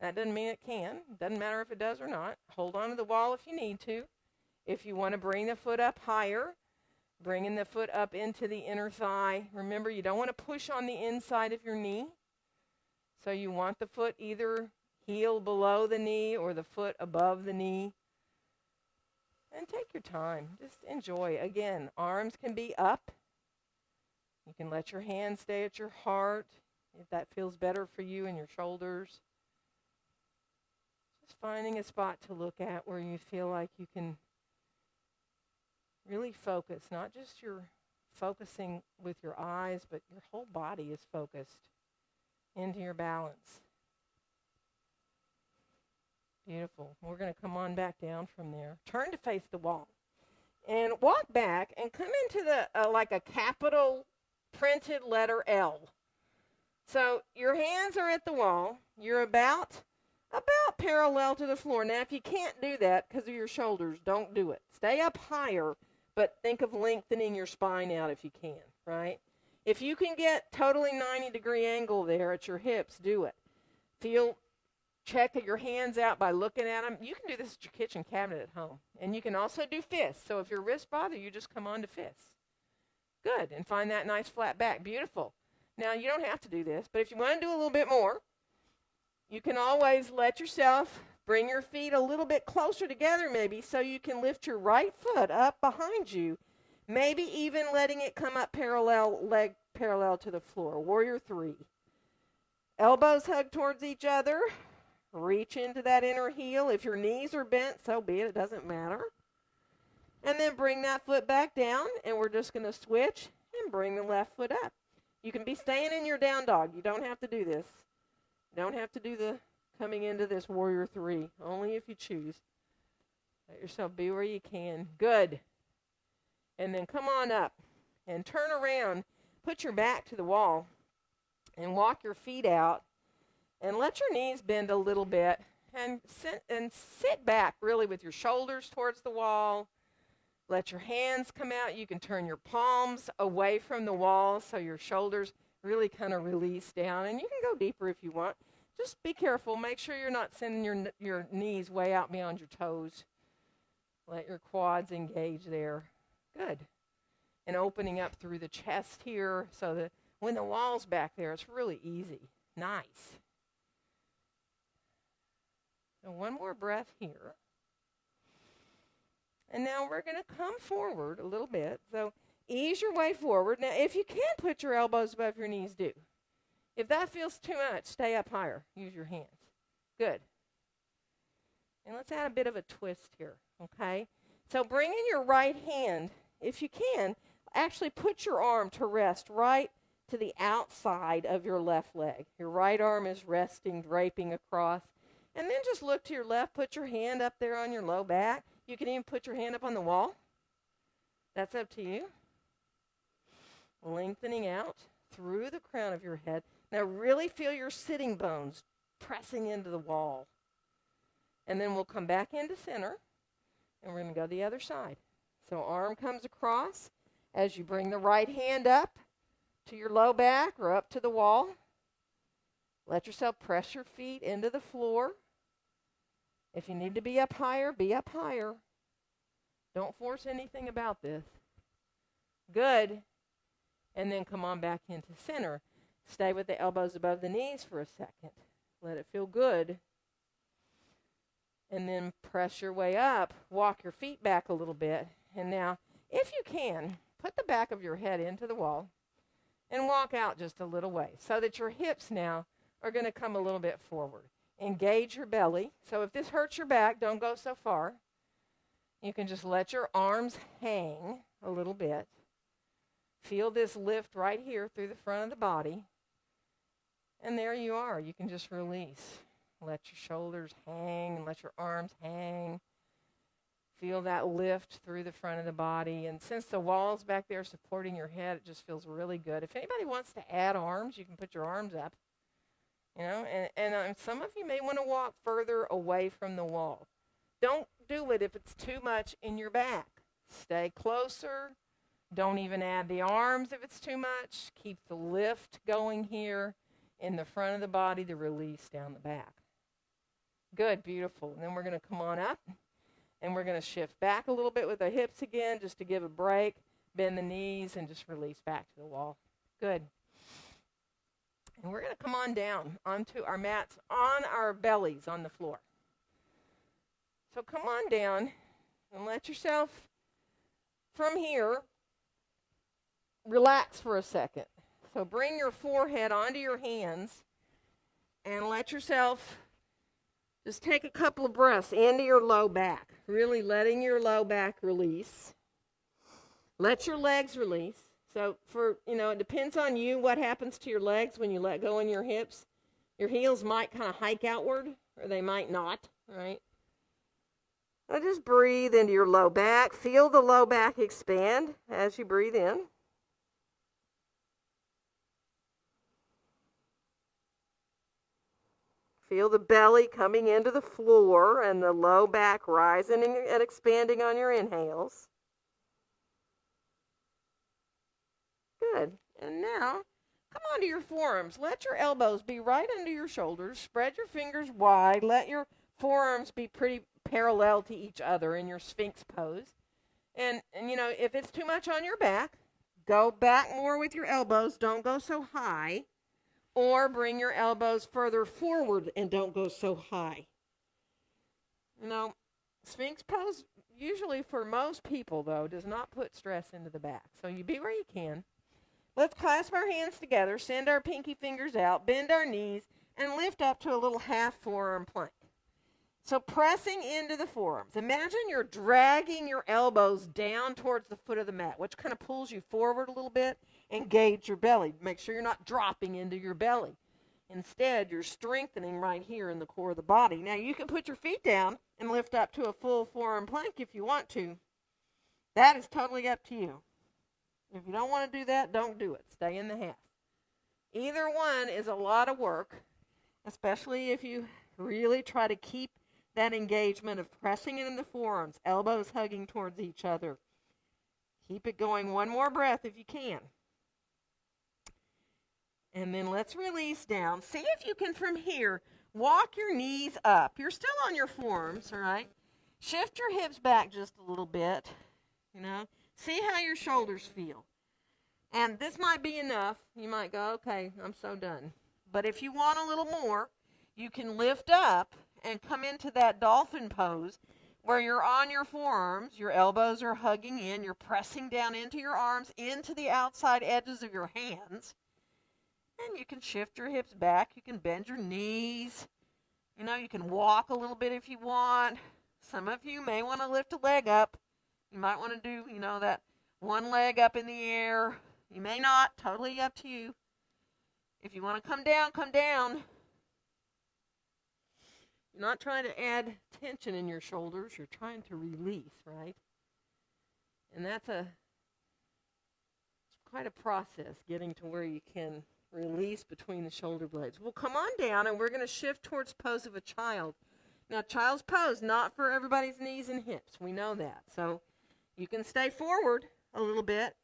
That doesn't mean it can. Doesn't matter if it does or not. Hold on to the wall if you need to. If you want to bring the foot up higher, bringing the foot up into the inner thigh. Remember, you don't want to push on the inside of your knee. So you want the foot either heel below the knee or the foot above the knee. And take your time. Just enjoy. Again, arms can be up. You can let your hands stay at your heart if that feels better for you and your shoulders. Just finding a spot to look at where you feel like you can really focus. Not just your focusing with your eyes, but your whole body is focused into your balance. Beautiful. We're going to come on back down from there. Turn to face the wall. And walk back and come into the like a capital printed letter L. So your hands are at the wall. You're about parallel to the floor. Now, if you can't do that because of your shoulders, don't do it. Stay up higher, but think of lengthening your spine out if you can, right? If you can get totally 90-degree angle there at your hips, do it. Check your hands out by looking at them. You can do this at your kitchen cabinet at home. And you can also do fists. So if your wrists bother you, just come on to fists. Good. And find that nice flat back. Beautiful. Now, you don't have to do this, but if you want to do a little bit more, you can always let yourself bring your feet a little bit closer together maybe so you can lift your right foot up behind you, maybe even letting it come up leg parallel to the floor. Warrior 3. Elbows hug towards each other. Reach into that inner heel. If your knees are bent, so be it. It doesn't matter. And then bring that foot back down, and we're just going to switch and bring the left foot up. You can be staying in your down dog. You don't have to do this. You don't have to do the coming into this Warrior 3, only if you choose. Let yourself be where you can. Good. And then come on up and turn around. Put your back to the wall and walk your feet out. And let your knees bend a little bit and sit back really with your shoulders towards the wall. Let your hands come out. You can turn your palms away from the wall so your shoulders really kind of release down. And you can go deeper if you want. Just be careful. Make sure you're not sending your knees way out beyond your toes. Let your quads engage there. Good. And opening up through the chest here so that when the wall's back there, it's really easy. Nice. So one more breath here. And now we're going to come forward a little bit. So ease your way forward. Now, if you can put your elbows above your knees, do. If that feels too much, stay up higher. Use your hands. Good. And let's add a bit of a twist here, okay? So bring in your right hand. If you can, actually put your arm to rest right to the outside of your left leg. Your right arm is resting, draping across. And then just look to your left. Put your hand up there on your low back. You can even put your hand up on the wall. That's up to you. Lengthening out through the crown of your head. Now really feel your sitting bones pressing into the wall. And then we'll come back into center, and we're going to go the other side. So arm comes across as you bring the right hand up to your low back or up to the wall. Let yourself press your feet into the floor. If you need to be up higher, be up higher. Don't force anything about this. Good. And then come on back into center. Stay with the elbows above the knees for a second. Let it feel good. And then press your way up. Walk your feet back a little bit. And now, if you can, put the back of your head into the wall and walk out just a little way so that your hips now are going to come a little bit forward. Engage your belly. So if this hurts your back, don't go so far. You can just let your arms hang a little bit. Feel this lift right here through the front of the body. And there you are. You can just release. Let your shoulders hang and let your arms hang. Feel that lift through the front of the body. And since the wall's back there supporting your head, it just feels really good. If anybody wants to add arms, you can put your arms up. You know, and some of you may want to walk further away from the wall. Don't do it if it's too much in your back. Stay closer. Don't even add the arms if it's too much. Keep the lift going here in the front of the body, the release down the back. Good, beautiful. And then we're going to come on up, and we're going to shift back a little bit with the hips again just to give a break. Bend the knees and just release back to the wall. Good. And we're going to come on down onto our mats on our bellies on the floor. So come on down and let yourself, from here, relax for a second. So bring your forehead onto your hands and let yourself just take a couple of breaths into your low back, really letting your low back release. Let your legs release. So it depends on you what happens to your legs when you let go in your hips. Your heels might kind of hike outward, or they might not, right? Now just breathe into your low back. Feel the low back expand as you breathe in. Feel the belly coming into the floor and the low back rising and expanding on your inhales. Good. And now, come onto your forearms. Let your elbows be right under your shoulders. Spread your fingers wide. Let your forearms be pretty parallel to each other in your Sphinx pose. And if it's too much on your back, go back more with your elbows. Don't go so high. Or bring your elbows further forward and don't go so high. Sphinx pose, usually for most people, though, does not put stress into the back. So you be where you can. Let's clasp our hands together, send our pinky fingers out, bend our knees, and lift up to a little half forearm plank. So pressing into the forearms. Imagine you're dragging your elbows down towards the foot of the mat, which kind of pulls you forward a little bit. Engage your belly. Make sure you're not dropping into your belly. Instead, you're strengthening right here in the core of the body. Now, you can put your feet down and lift up to a full forearm plank if you want to. That is totally up to you. If you don't want to do that, don't do it. Stay in the half. Either one is a lot of work, especially if you really try to keep that engagement of pressing it in the forearms, elbows hugging towards each other. Keep it going. One more breath if you can. And then let's release down. See if you can, from here, walk your knees up. You're still on your forearms, all right? Shift your hips back just a little bit, you know. See how your shoulders feel. And this might be enough. You might go, okay, I'm so done. But if you want a little more, you can lift up and come into that dolphin pose where you're on your forearms, your elbows are hugging in, you're pressing down into your arms, into the outside edges of your hands. And you can shift your hips back. You can bend your knees. You know, you can walk a little bit if you want. Some of you may want to lift a leg up. You might want to do, you know, that one leg up in the air. You may not. Totally up to you. If you want to come down, come down. You're not trying to add tension in your shoulders. You're trying to release, right? And that's quite a process getting to where you can release between the shoulder blades. We'll come on down and we're going to shift towards pose of a child. Now, child's pose, not for everybody's knees and hips. We know that. So you can stay forward a little bit.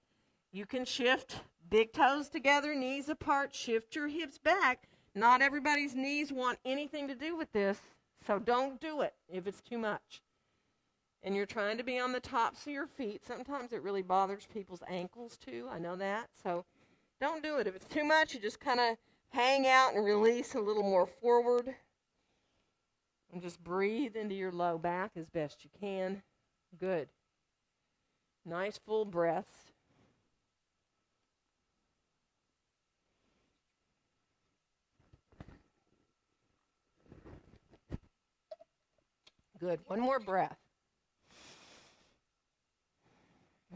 You can shift big toes together, knees apart, shift your hips back. Not everybody's knees want anything to do with this, so don't do it if it's too much. And you're trying to be on the tops of your feet. Sometimes it really bothers people's ankles too. I know that. So don't do it. If it's too much, you just kind of hang out and release a little more forward. And just breathe into your low back as best you can. Good. Nice full breaths. Good. One more breath.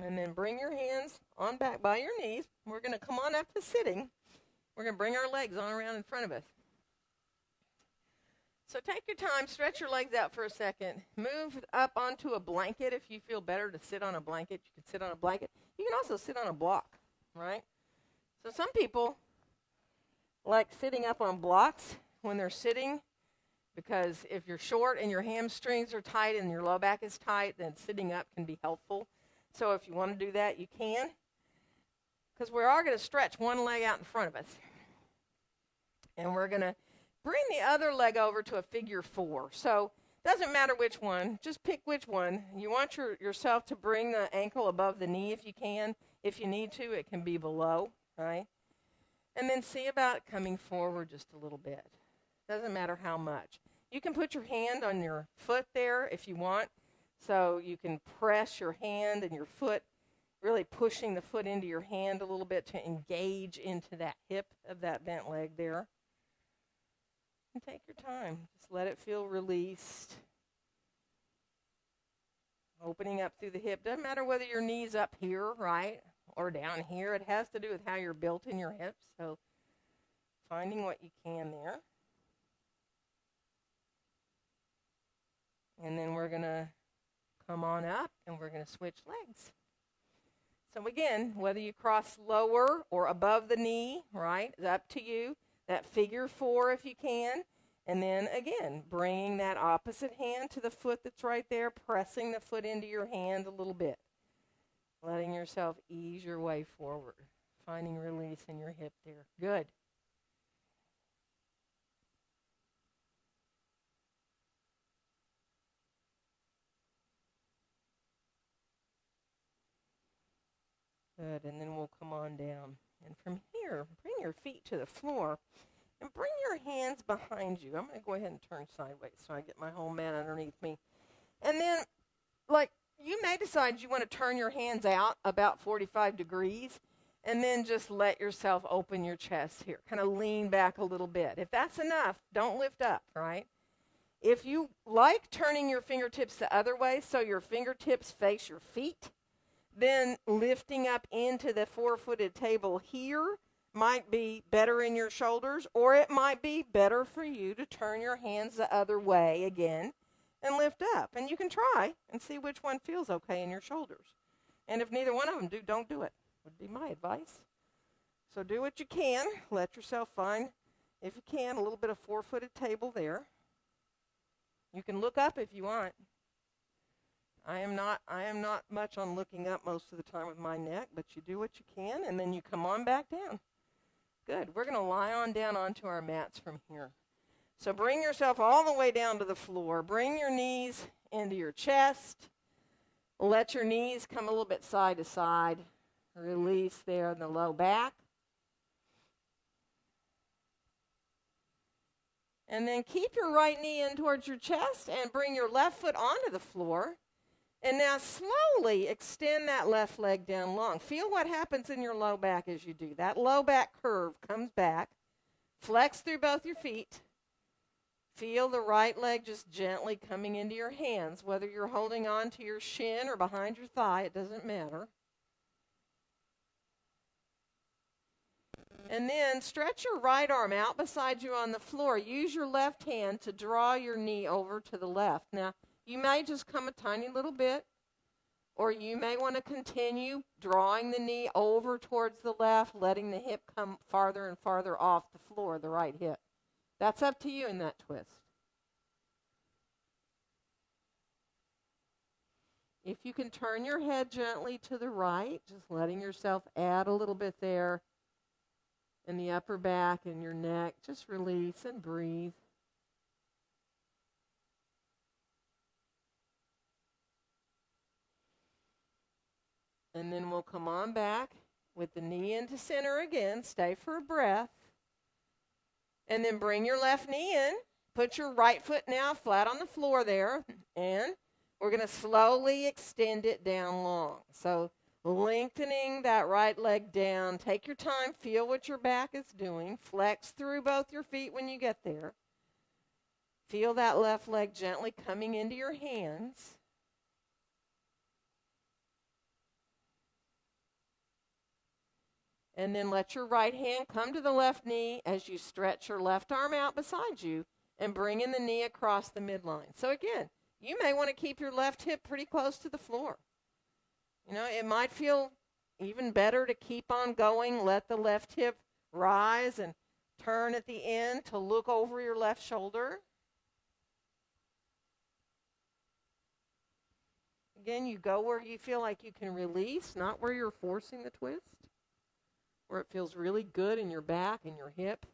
And then bring your hands on back by your knees. We're going to come on up to sitting. We're going to bring our legs on around in front of us. So take your time, stretch your legs out for a second. Move up onto a blanket if you feel better to sit on a blanket. You can sit on a blanket. You can also sit on a block, right? So some people like sitting up on blocks when they're sitting, because if you're short and your hamstrings are tight and your low back is tight, then sitting up can be helpful. So if you want to do that, you can. Because we are going to stretch one leg out in front of us. And we're going to bring the other leg over to a figure 4. So it doesn't matter which one. Just pick which one. You want yourself to bring the ankle above the knee if you can. If you need to, it can be below, right? And then see about coming forward just a little bit. Doesn't matter how much. You can put your hand on your foot there if you want. So you can press your hand and your foot, really pushing the foot into your hand a little bit to engage into that hip of that bent leg there. And take your time. Just let it feel released. Opening up through the hip. Doesn't matter whether your knee's up here, right, or down here. It has to do with how you're built in your hips. So finding what you can there. And then we're going to come on up and we're going to switch legs. So again, whether you cross lower or above the knee, right, is up to you. That figure 4 if you can. And then again, bringing that opposite hand to the foot that's right there, pressing the foot into your hand a little bit. Letting yourself ease your way forward. Finding release in your hip there. Good. Good, and then we'll come on down. And from here, bring your feet to the floor and bring your hands behind you. I'm going to go ahead and turn sideways so I get my whole mat underneath me. And then, you may decide you want to turn your hands out about 45 degrees and then just let yourself open your chest here. Kind of lean back a little bit. If that's enough, don't lift up, right? If you like turning your fingertips the other way so your fingertips face your feet, then lifting up into the 4-footed table here might be better in your shoulders, or it might be better for you to turn your hands the other way again and lift up. And you can try and see which one feels okay in your shoulders. And if neither one of them do, don't do it, would be my advice. So do what you can. Let yourself find if you can, a little bit of 4-footed table there. You can look up if you want. I am not much on looking up most of the time with my neck, but you do what you can, and then you come on back down. Good. We're going to lie on down onto our mats from here. So bring yourself all the way down to the floor. Bring your knees into your chest. Let your knees come a little bit side to side. Release there in the low back. And then keep your right knee in towards your chest and bring your left foot onto the floor. And now slowly extend that left leg down long. Feel what happens in your low back as you do. That low back curve comes back. Flex through both your feet. Feel the right leg just gently coming into your hands. Whether you're holding on to your shin or behind your thigh, it doesn't matter. And then stretch your right arm out beside you on the floor. Use your left hand to draw your knee over to the left. Now, you may just come a tiny little bit, or you may want to continue drawing the knee over towards the left, letting the hip come farther and farther off the floor, the right hip. That's up to you in that twist. If you can turn your head gently to the right, just letting yourself add a little bit there in the upper back and your neck, just release and breathe. And then we'll come on back with the knee into center again. Stay for a breath. And then bring your left knee in. Put your right foot now flat on the floor there. And we're going to slowly extend it down long. So lengthening that right leg down. Take your time. Feel what your back is doing. Flex through both your feet when you get there. Feel that left leg gently coming into your hands. And then let your right hand come to the left knee as you stretch your left arm out beside you and bring in the knee across the midline. So again, you may want to keep your left hip pretty close to the floor. You know, it might feel even better to keep on going. Let the left hip rise and turn at the end to look over your left shoulder. Again, you go where you feel like you can release, not where you're forcing the twist. Where it feels really good in your back and your hip.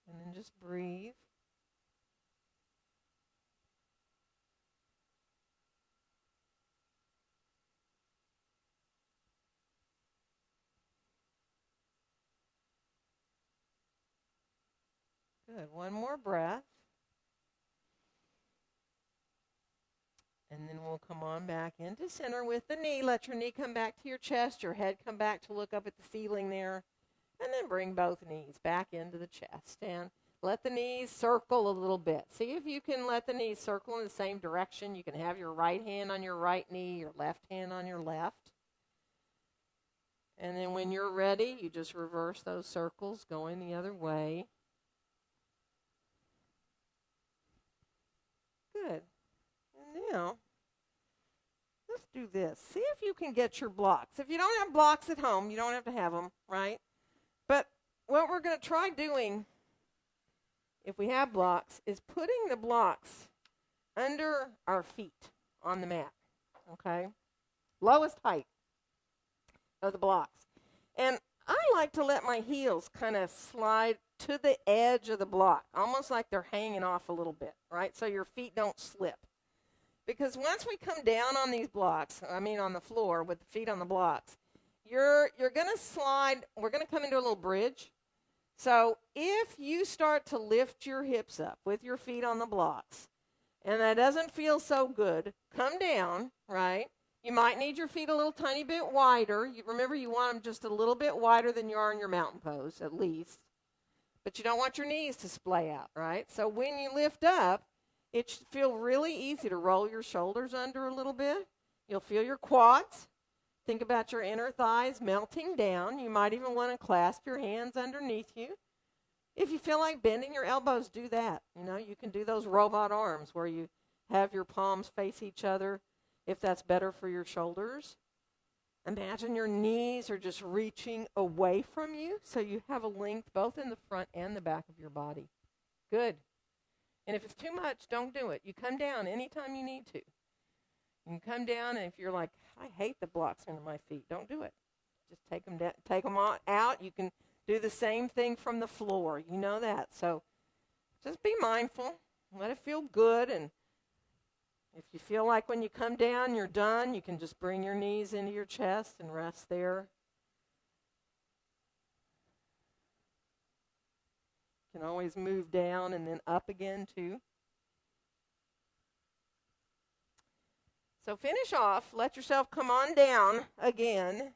And then just breathe. Good. One more breath. And then we'll come on back into center with the knee. Let your knee come back to your chest, your head come back to look up at the ceiling there. And then bring both knees back into the chest. And let the knees circle a little bit. See if you can let the knees circle in the same direction. You can have your right hand on your right knee, your left hand on your left. And then when you're ready, you just reverse those circles, going the other way. Good. Now, let's do this. See if you can get your blocks. If you don't have blocks at home, you don't have to have them, right? But what we're going to try doing, if we have blocks, is putting the blocks under our feet on the mat, okay? Lowest height of the blocks. And I like to let my heels kind of slide to the edge of the block, almost like they're hanging off a little bit, right? So your feet don't slip. Because once we come down on these blocks, on the floor with the feet on the blocks, you're going to slide. We're going to come into a little bridge. So if you start to lift your hips up with your feet on the blocks, and that doesn't feel so good, come down, right? You might need your feet a little tiny bit wider. Remember, you want them just a little bit wider than you are in your mountain pose, at least. But you don't want your knees to splay out, right? So when you lift up, it should feel really easy to roll your shoulders under a little bit. You'll feel your quads. Think about your inner thighs melting down. You might even want to clasp your hands underneath you. If you feel like bending your elbows, do that. You know, you can do those robot arms where you have your palms face each other if that's better for your shoulders. Imagine your knees are just reaching away from you, so you have a length both in the front and the back of your body. Good. And if it's too much, don't do it. You come down anytime you need to. You can come down, and if you're like, I hate the blocks under my feet, don't do it. Just take them down, take them out. You can do the same thing from the floor. You know that. So just be mindful. Let it feel good. And if you feel like when you come down you're done, you can just bring your knees into your chest and rest there. You can always move down and then up again too. So finish off. Let yourself come on down again.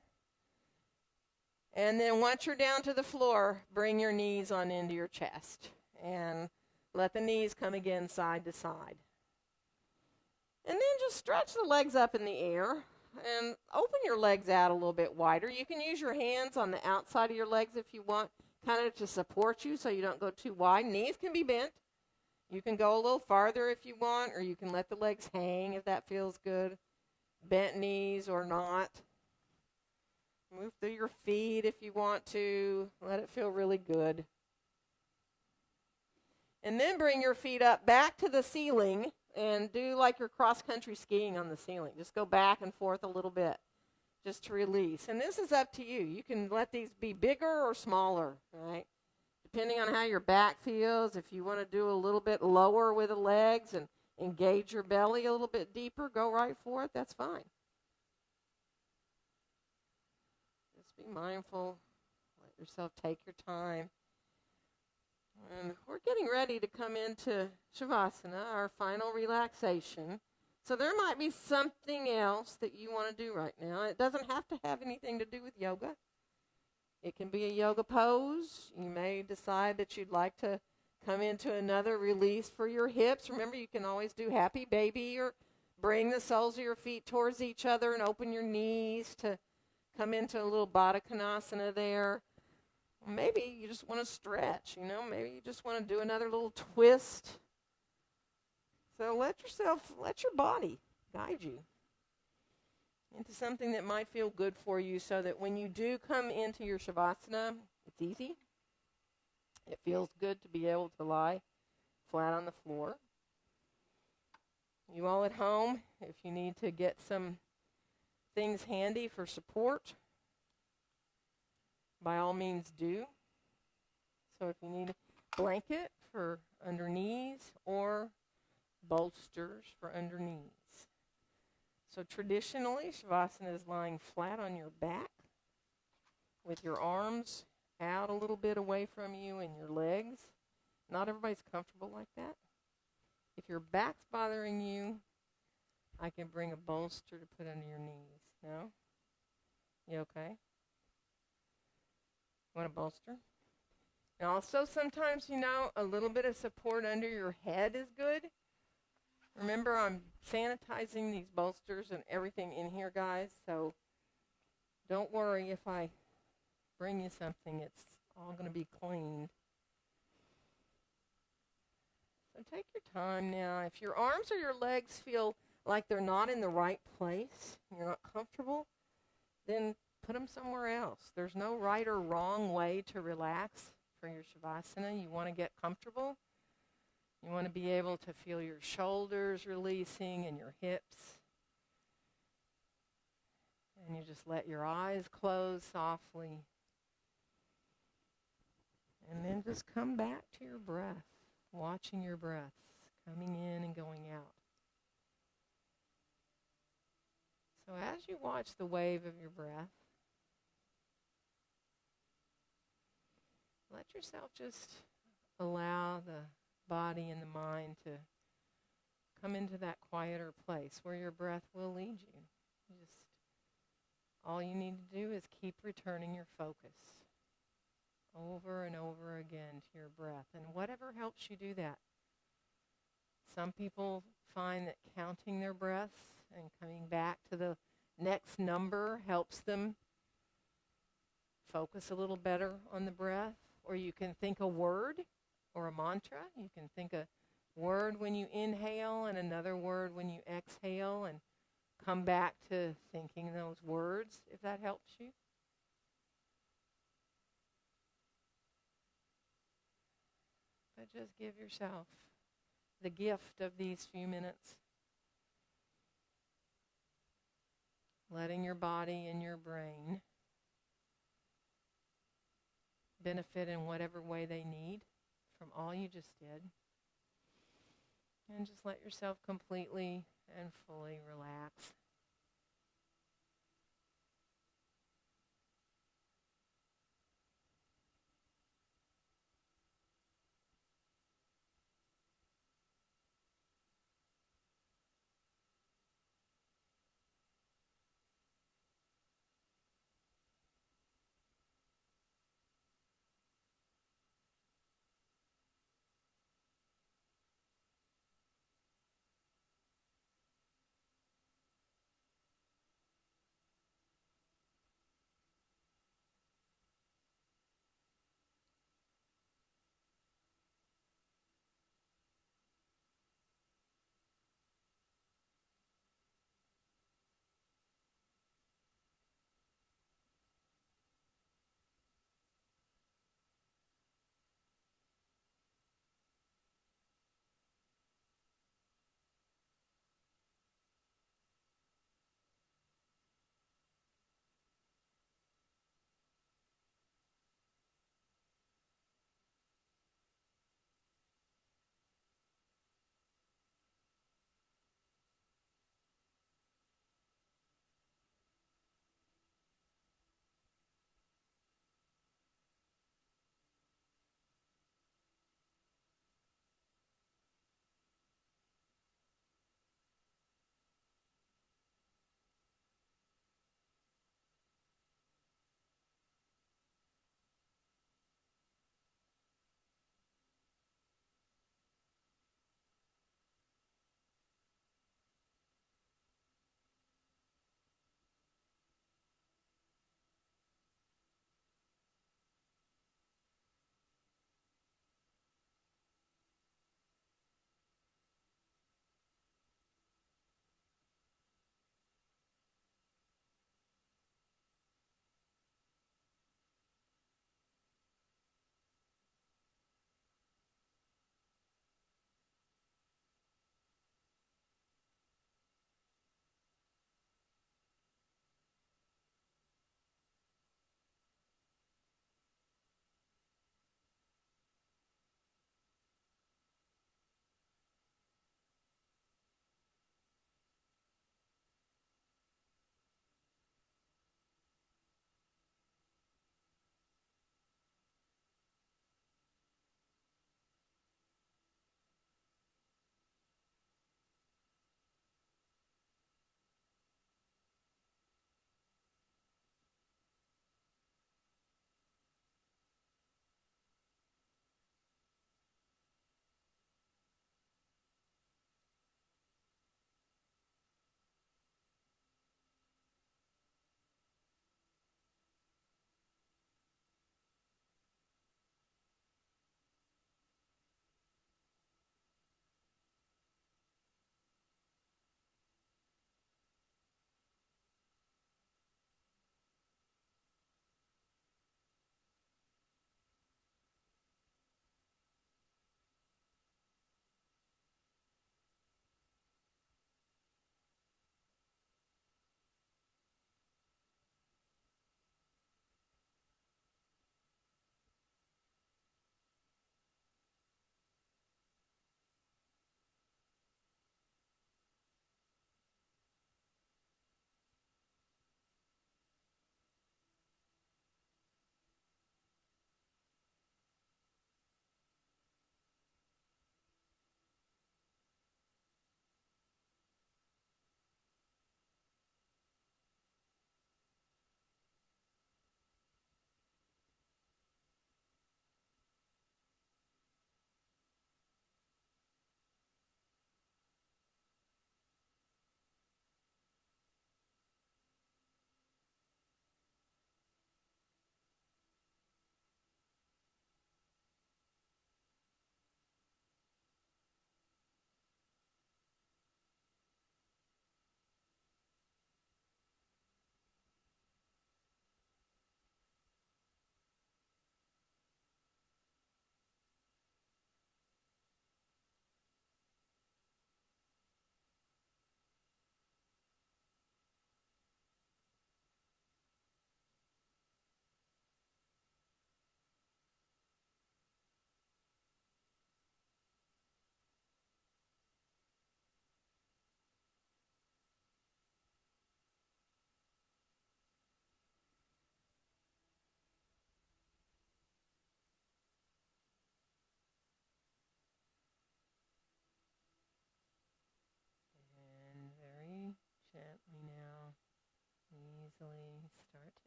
And then once you're down to the floor, bring your knees on into your chest. And let the knees come again side to side. And then just stretch the legs up in the air and open your legs out a little bit wider. You can use your hands on the outside of your legs if you want, kind of to support you so you don't go too wide. Knees can be bent. You can go a little farther if you want, or you can let the legs hang if that feels good. Bent knees or not. Move through your feet if you want to. Let it feel really good. And then bring your feet up back to the ceiling and do like you're cross-country skiing on the ceiling. Just go back and forth a little bit just to release. And this is up to you. You can let these be bigger or smaller, right? Depending on how your back feels. If you want to do a little bit lower with the legs and engage your belly a little bit deeper, go right for it. That's fine. Just be mindful. Let yourself take your time. And we're getting ready to come into Shavasana, our final relaxation. So there might be something else that you want to do right now. It doesn't have to have anything to do with yoga. It can be a yoga pose. You may decide that you'd like to come into another release for your hips. Remember, you can always do happy baby or bring the soles of your feet towards each other and open your knees to come into a little Baddha Konasana there. Maybe you just want to stretch, maybe you just want to do another little twist. So let your body guide you into something that might feel good for you so that when you do come into your Shavasana, it's easy. It feels good to be able to lie flat on the floor. You all at home, if you need to get some things handy for support, by all means do. So if you need a blanket for under knees or bolsters for under knees. So traditionally, Shavasana is lying flat on your back with your arms out a little bit away from you and your legs. Not everybody's comfortable like that. If your back's bothering you, I can bring a bolster to put under your knees. No? You okay? Want a bolster? And also sometimes, a little bit of support under your head is good. Remember, I'm sanitizing these bolsters and everything in here, guys, so don't worry if I bring you something. It's all going to be cleaned. So take your time now. If your arms or your legs feel like they're not in the right place, you're not comfortable, then put them somewhere else. There's no right or wrong way to relax for your Shavasana. You want to get comfortable. You want to be able to feel your shoulders releasing and your hips. And you just let your eyes close softly. And then just come back to your breath, watching your breaths coming in and going out. So as you watch the wave of your breath, let yourself just allow the body and the mind to come into that quieter place where your breath will lead you. Just all you need to do is keep returning your focus over and over again to your breath. And whatever helps you do that. Some people find that counting their breaths and coming back to the next number helps them focus a little better on the breath. Or you can think a word or a mantra. You can think a word when you inhale and another word when you exhale and come back to thinking those words if that helps you. But just give yourself the gift of these few minutes, letting your body and your brain benefit in whatever way they need from all you just did. And just let yourself completely and fully relax.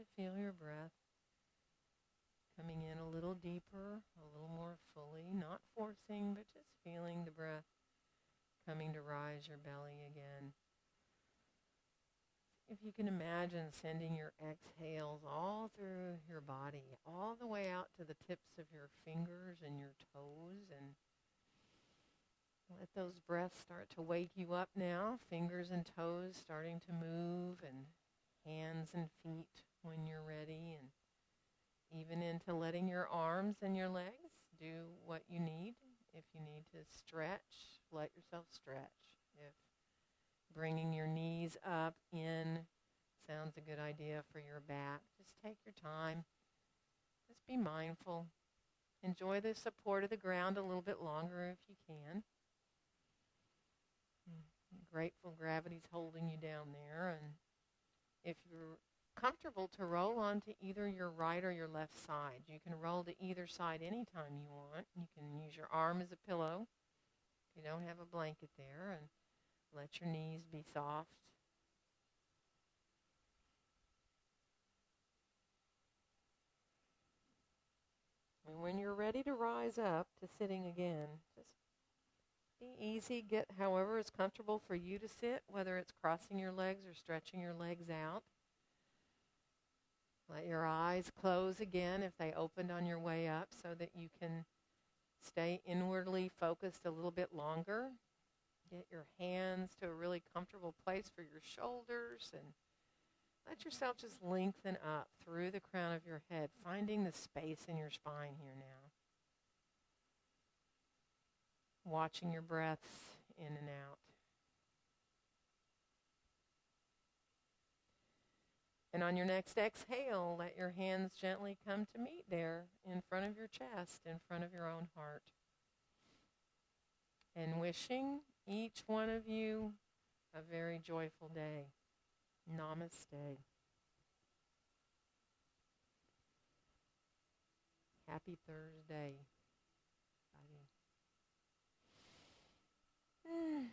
to feel your breath coming in a little deeper, a little more fully, not forcing, but just feeling the breath coming to rise your belly again. If you can imagine sending your exhales all through your body, all the way out to the tips of your fingers and your toes, and let those breaths start to wake you up now, fingers and toes starting to move, and hands and feet when you're ready, and even into letting your arms and your legs do what you need. If you need to stretch, let yourself stretch. If bringing your knees up in sounds a good idea for your back, just take your time. Just be mindful. Enjoy the support of the ground a little bit longer if you can. Grateful gravity's holding you down there. And if you're comfortable to roll onto either your right or your left side, you can roll to either side anytime you want. You can use your arm as a pillow if you don't have a blanket there, and let your knees be soft. And when you're ready to rise up to sitting again, just be easy. Get however is comfortable for you to sit, whether it's crossing your legs or stretching your legs out. Let your eyes close again if they opened on your way up so that you can stay inwardly focused a little bit longer. Get your hands to a really comfortable place for your shoulders, and let yourself just lengthen up through the crown of your head, finding the space in your spine here now. Watching your breaths in and out. And on your next exhale, let your hands gently come to meet there in front of your chest, in front of your own heart. And wishing each one of you a very joyful day. Namaste. Happy Thursday. Bye.